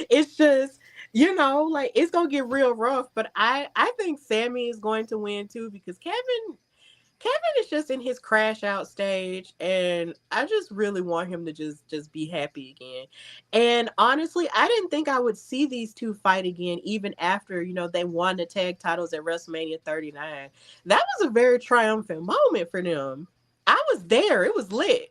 B: it's just, like, it's gonna get real rough. But I think Sammy is going to win too, because Kevin is just in his crash out stage, and I just really want him to just be happy again. And honestly, I didn't think I would see these two fight again, even after they won the tag titles at WrestleMania 39. That was a very triumphant moment for them. I was there; it was lit.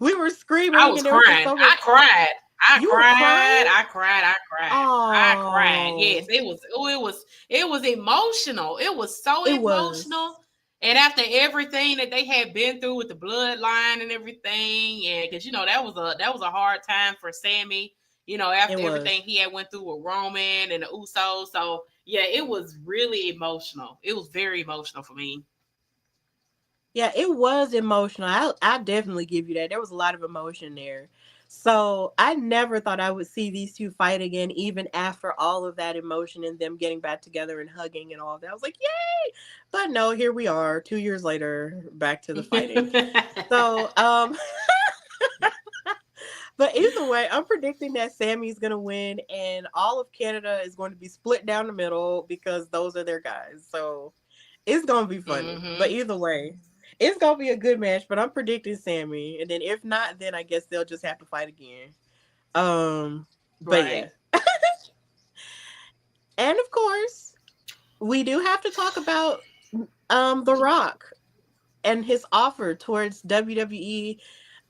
B: We were
C: I
B: screaming,
C: was
B: and there was just
C: crying.
B: so
C: I
B: much.
C: cried. I
B: You were
C: cried.
B: crying.
C: I cried. I cried. I cried. Yes,
B: Oh,
C: it was. Oh, it was emotional. It was so
B: it was.
C: emotional. And after everything that they had been through with the bloodline and everything, and because that was a hard time for Sammy.
B: It
C: After
B: was.
C: everything he had went through with Roman and the Usos, so yeah, it was really emotional. It was very emotional for me.
B: Yeah, it was emotional. I definitely give you that. There was a lot of emotion there. So I never thought I would see these two fight again, even after all of that emotion and them getting back together and hugging and all of that. I was like, yay! But no, here we are, 2 years later, back to the fighting. So, but either way, I'm predicting that Sammy's gonna win, and all of Canada is going to be split down the middle because those are their guys. So it's gonna be funny. But
C: hmm
B: either way, it's gonna be a good match. But I'm predicting Sammy, and then if not, then I guess they'll just have to fight again. But yeah,
C: Right.
B: and of course, we do have to talk about The Rock and his offer towards WWE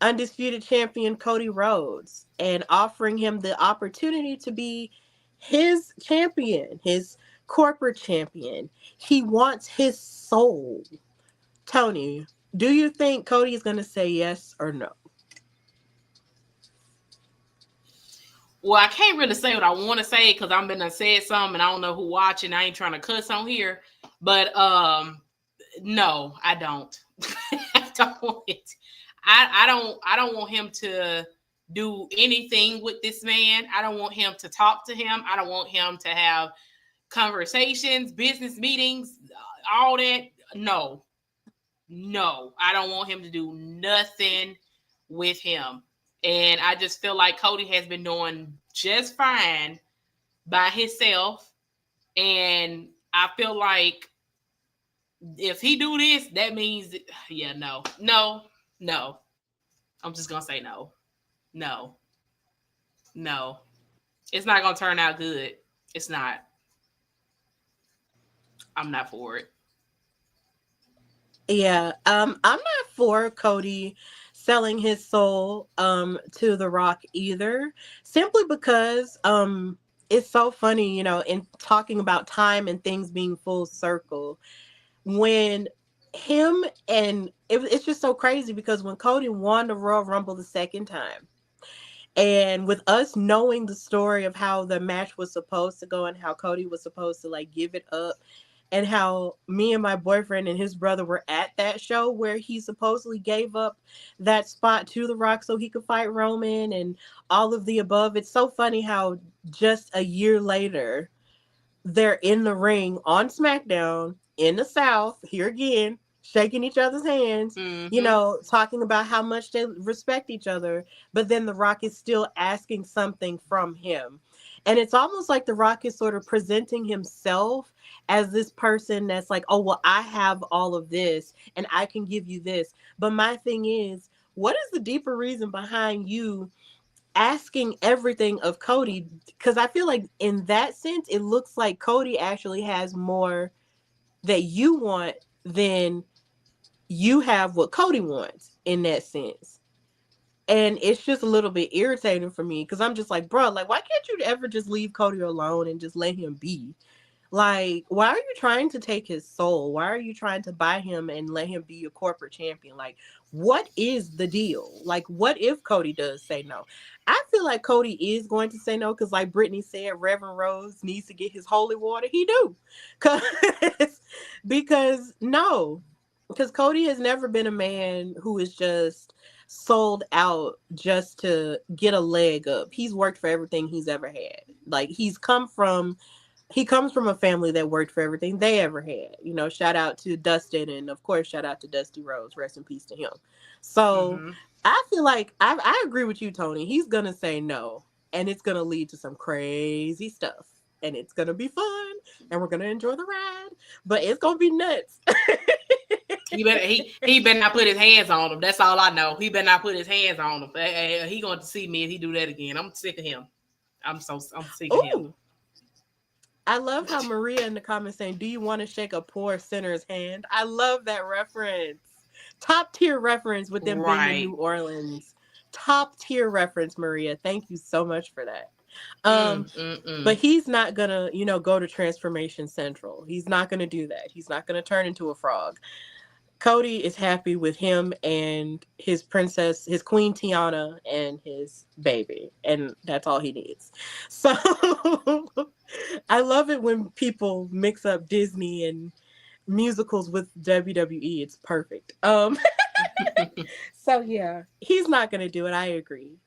B: undisputed champion Cody Rhodes, and offering him the opportunity to be his champion, his corporate champion. He wants his soul. Tony, do you think Cody is going to say yes or no?
C: Well, I can't really say what I want to say because I'm gonna say something and I don't know who watching. I ain't trying to cuss on here, but no, I don't. I don't want it. I don't want him to do anything with this man. I don't want him to talk to him. I don't want him to have conversations, business meetings, all that. No, no, I don't want him to do nothing with him. And I just feel like Cody has been doing just fine by himself. And I feel like if he do this, that means yeah, no, no, no. I'm just gonna say no, no, no. It's not gonna turn out good. It's not. I'm not for it.
B: Yeah, I'm not for Cody selling his soul to The Rock either, simply because it's so funny, in talking about time and things being full circle. When him and it's just so crazy because when Cody won the Royal Rumble the second time, and with us knowing the story of how the match was supposed to go and how Cody was supposed to like give it up, and how me and my boyfriend and his brother were at that show where he supposedly gave up that spot to The Rock so he could fight Roman and all of the above. It's so funny how just a year later they're in the ring on SmackDown in the South, here again, shaking each other's hands,
C: Mm-hmm.
B: talking about how much they respect each other. But then The Rock is still asking something from him. And it's almost like The Rock is sort of presenting himself as this person that's like, oh, well, I have all of this and I can give you this. But my thing is, what is the deeper reason behind you asking everything of Cody? Because I feel like in that sense, it looks like Cody actually has more that you want than you have what Cody wants in that sense. And it's just a little bit irritating for me because I'm just like, bro, like, why can't you ever just leave Cody alone and just let him be? Like, why are you trying to take his soul? Why are you trying to buy him and let him be your corporate champion? Like, what is the deal? Like, what if Cody does say no? I feel like Cody is going to say no because, like Brittany said, Reverend Rose needs to get his holy water. He do. Because no. Because Cody has never been a man who is just sold out just to get a leg up. He's worked for everything he's ever had. Like, he comes from a family that worked for everything they ever had. You know, shout out to Dustin, and of course, shout out to Dusty Rhodes. Rest in peace to him. So I feel like I agree with you, Tony. He's going to say no, and it's going to lead to some crazy stuff. And it's going to be fun, and we're going to enjoy the ride, but it's going to be nuts.
C: He better not put his hands on him. That's all I know. He better not put his hands on him. He going to see me if he do that again. I'm sick of him. I'm sick of him.
B: I love how Maria in the comments saying, do you want to shake a poor sinner's hand? I love that reference. Top tier reference with them being in New Orleans. Top tier reference, Maria. Thank you so much for that. But he's not gonna, go to Transformation Central. He's not gonna do that. He's not gonna turn into a frog. Cody is happy with him and his princess, his queen Tiana, and his baby, and that's all he needs. So I love it when people mix up Disney and musicals with WWE. It's perfect. So yeah, he's not gonna do it. I agree.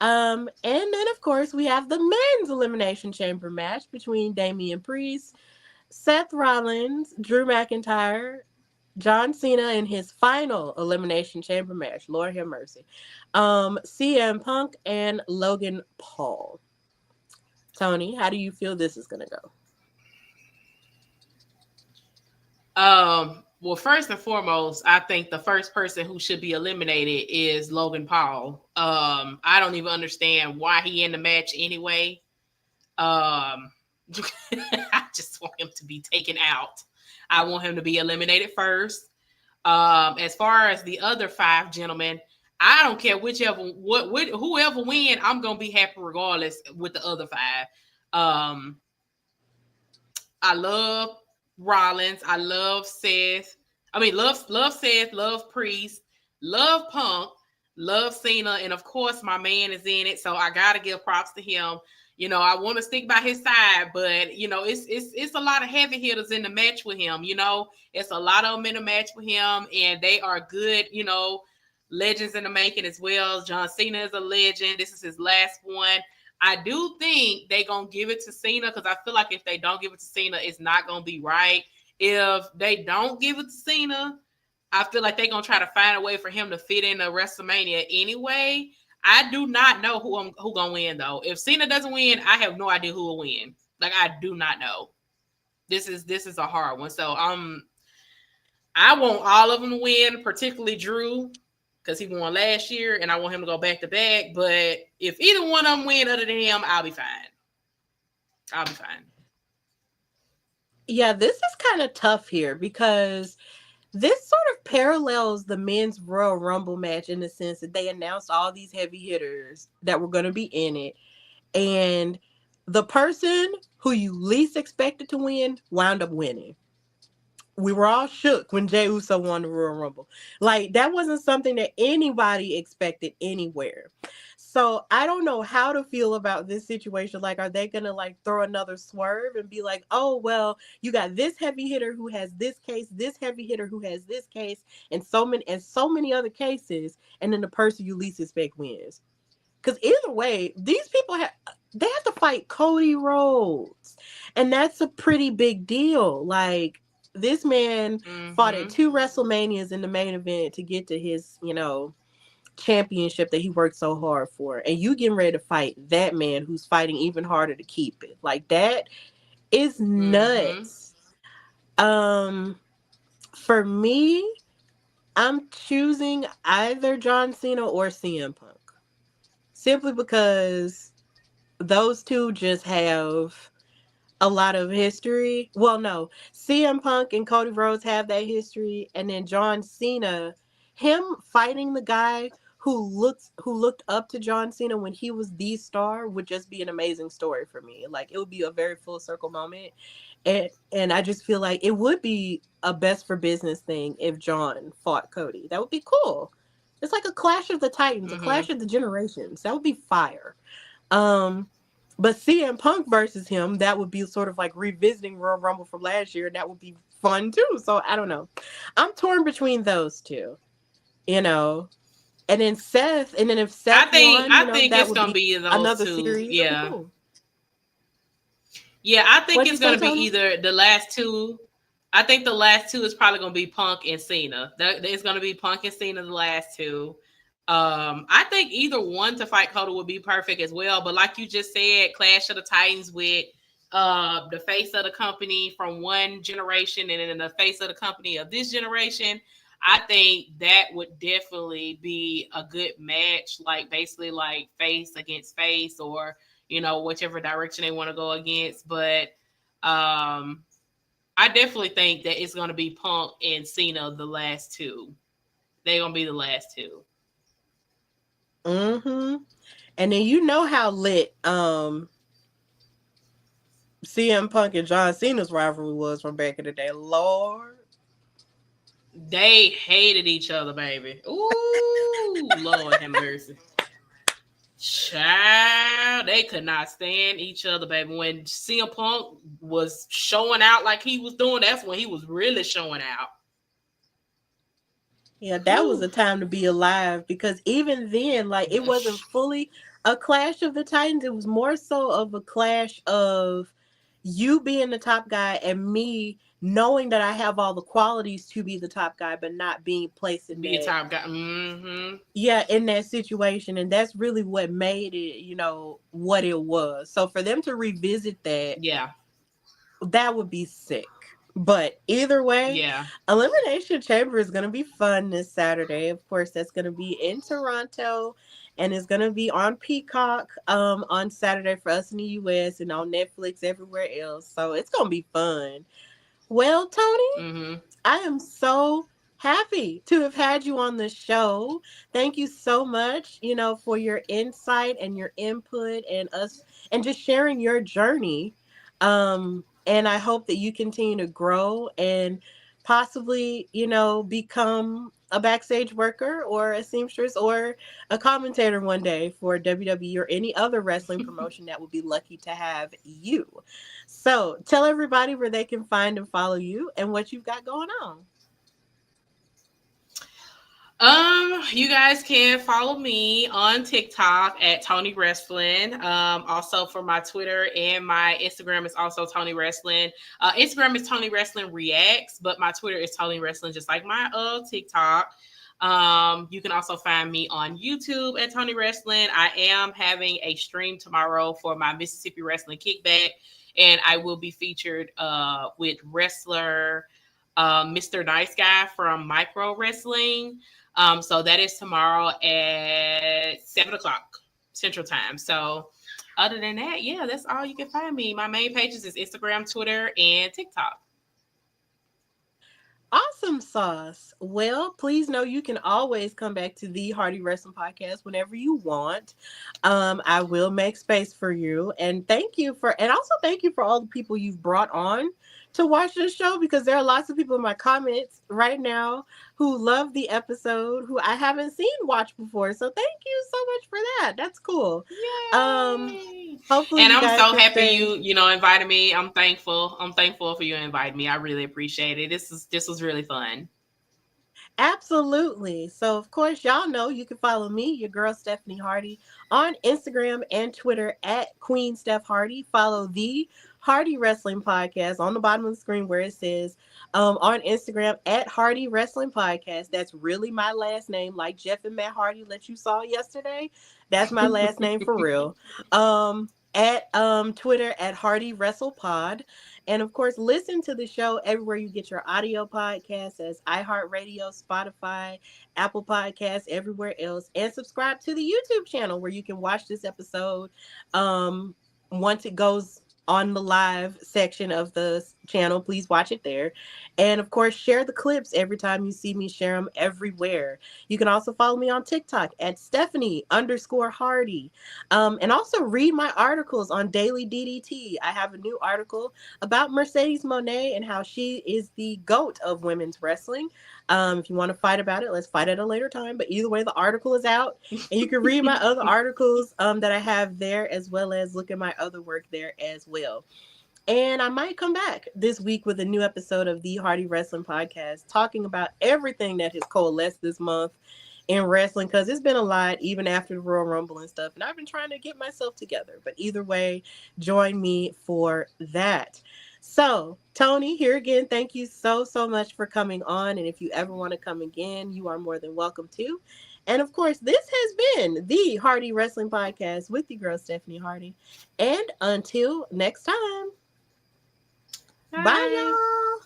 B: And then of course we have the men's elimination chamber match between Damian Priest, Seth Rollins, Drew McIntyre, John Cena in his final elimination chamber match. Lord have mercy. CM Punk and Logan Paul. Tony, how do you feel this is gonna go?
C: Well, first and foremost, I think the first person who should be eliminated is Logan Paul. I don't even understand why he in the match anyway. I just want him to be taken out. I want him to be eliminated first. As far as the other 5 gentlemen, I don't care whoever win, I'm gonna be happy regardless with the other 5. I love Rollins. I love Seth. Love Seth, love Priest, love Punk, love Cena, and of course my man is in it, so I gotta give props to him. I want to stick by his side, but it's a lot of heavy hitters in the match with him. It's a lot of them in the match with him, and they are good. Legends in the making as well. John Cena is a legend. This is his last one. I do think they're going to give it to Cena because I feel like if they don't give it to Cena, it's not going to be right. If they don't give it to Cena, I feel like they're going to try to find a way for him to fit into WrestleMania anyway. I do not know who going to win, though. If Cena doesn't win, I have no idea who will win. Like, I do not know. This is a hard one. So, I want all of them to win, particularly Drew, because he won last year, and I want him to go back to back. But if either one of them win other than him, I'll be fine.
B: Yeah, this is kind of tough here because this sort of parallels the men's Royal Rumble match in the sense that they announced all these heavy hitters that were going to be in it. And the person who you least expected to win wound up winning. We were all shook when Jey Uso won the Royal Rumble. Like, that wasn't something that anybody expected anywhere. So I don't know how to feel about this situation. Like, are they going to throw another swerve and be like, oh, well, you got this heavy hitter who has this case, this heavy hitter who has this case, and so many other cases, and then the person you least expect wins. Because either way, these people they have to fight Cody Rhodes. And that's a pretty big deal. Like, this man fought at 2 WrestleManias in the main event to get to his, championship that he worked so hard for, and you getting ready to fight that man who's fighting even harder to keep it. Like, that is
C: Mm-hmm.
B: nuts. Um, for me, I'm choosing either John Cena or CM Punk, simply because those two just have a lot of history. Well, no, CM Punk and Cody Rhodes have that history, and then John Cena, him fighting the guy who looked up to John Cena when he was the star would just be an amazing story for me. Like, it would be a very full circle moment, and I just feel like it would be a best for business thing if John fought Cody. That would be cool. It's like a clash of the titans, a
C: Mm-hmm.
B: clash of the generations. That would be fire. Um, but CM Punk versus him, that would be sort of like revisiting Royal Rumble from last year, and that would be fun too. So I don't know. I'm torn between those two, you know. And then Seth, and then if
C: I
B: Seth
C: think
B: won,
C: I think
B: that
C: it's
B: would
C: gonna
B: be
C: be those
B: another
C: two.
B: series. That'd be
C: Yeah.
B: cool.
C: Yeah, I think
B: What'd you
C: it's
B: say,
C: gonna be
B: Tony?
C: either the last two. I think the last two is probably gonna be Punk and Cena. It's gonna be Punk and Cena the last two. I think either one to fight Cody would be perfect as well. But like you just said, Clash of the Titans with the face of the company from one generation and then the face of the company of this generation. I think that would definitely be a good match, like basically like face against face, or whichever direction they want to go against. But I definitely think that it's going to be Punk and Cena the last two. They're going to be the last two.
B: Mm-hmm. And then you know how lit CM Punk and John Cena's rivalry was from back in the day. Lord.
C: They hated each other, baby. Ooh, Lord have mercy. Child, they could not stand each other, baby. When CM Punk was showing out like he was doing, that's when he was really showing out.
B: Yeah, that was
C: Whew.
B: a time to be alive, because even then, like, it wasn't fully a clash of the Titans. It was more so of a clash of you being the top guy and me knowing that I have all the qualities to be the top guy, but not being placed in
C: Be a
B: that,
C: top guy. Mm-hmm.
B: yeah, in that situation. And that's really what made it, what it was. So for them to revisit that,
C: Yeah.
B: that would be sick. But either way,
C: Yeah.
B: Elimination Chamber is going to be fun this Saturday. Of course, that's going to be in Toronto, and it's going to be on Peacock on Saturday for us in the US, and on Netflix everywhere else. So it's going to be fun. Well, Tony,
C: Mm-hmm.
B: I am so happy to have had you on the show. Thank you so much, for your insight and your input, and just sharing your journey. And I hope that you continue to grow and possibly, become a backstage worker or a seamstress or a commentator one day for WWE or any other wrestling promotion that would be lucky to have you. So tell everybody where they can find and follow you and what you've got going on.
C: You guys can follow me on TikTok at Toni Rasslin. Also for my Twitter and my Instagram is also Toni Rasslin. Instagram is Toni Rasslin Reacts, but my Twitter is Toni Rasslin, just like my TikTok. You can also find me on YouTube at Toni Rasslin. I am having a stream tomorrow for my Mississippi Wrestling Kickback, and I will be featured with wrestler Mr. Nice Guy from Micro Wrestling. So that is tomorrow at 7 o'clock Central Time. So other than that, yeah, that's all you can find me. My main pages is Instagram, Twitter, and TikTok.
B: Awesome sauce. Well, please know you can always come back to the Hardy Wrestling Podcast whenever you want. I will make space for you. And also thank you for all the people you've brought on to watch this show, because there are lots of people in my comments right now who love the episode who I haven't seen watch before. So thank you so much for that. That's cool. Um,
C: Yay!
B: hopefully
C: And
B: you
C: I'm
B: guys
C: so
B: can
C: happy
B: stay.
C: you invited me. I'm thankful. I'm thankful for you inviting me. I really appreciate it. This was really fun.
B: Absolutely. So, of course, y'all know you can follow me, your girl Stephanie Hardy, on Instagram and Twitter at Queen Steph Hardy. Follow the Hardy Wrestling Podcast on the bottom of the screen where it says on Instagram at Hardy Wrestling Podcast. That's really my last name, like Jeff and Matt Hardy that you saw yesterday. That's my last name for real. At Twitter at Hardy Wrestle Pod. And of course, listen to the show everywhere you get your audio podcasts as iHeartRadio, Spotify, Apple Podcasts, everywhere else. And subscribe to the YouTube channel where you can watch this episode once it goes on the live section of the channel. Please watch it there. And of course, share the clips every time you see me, share them everywhere. You can also follow me on TikTok at Stephanie_Hardy. And also read my articles on Daily DDT. I have a new article about Mercedes Moné and how she is the GOAT of women's wrestling. If you want to fight about it, let's fight at a later time. But either way, the article is out. And you can read my other articles that I have there, as well as look at my other work there as well. And I might come back this week with a new episode of the Hardy Wrestling Podcast, talking about everything that has coalesced this month in wrestling, because it's been a lot, even after the Royal Rumble and stuff. And I've been trying to get myself together. But either way, join me for that. So, Toni, here again, thank you so much for coming on. And if you ever want to come again, you are more than welcome to. And of course, this has been the Hardy Wrestling Podcast with your girl, Stephanie Hardy. And until next time, bye y'all.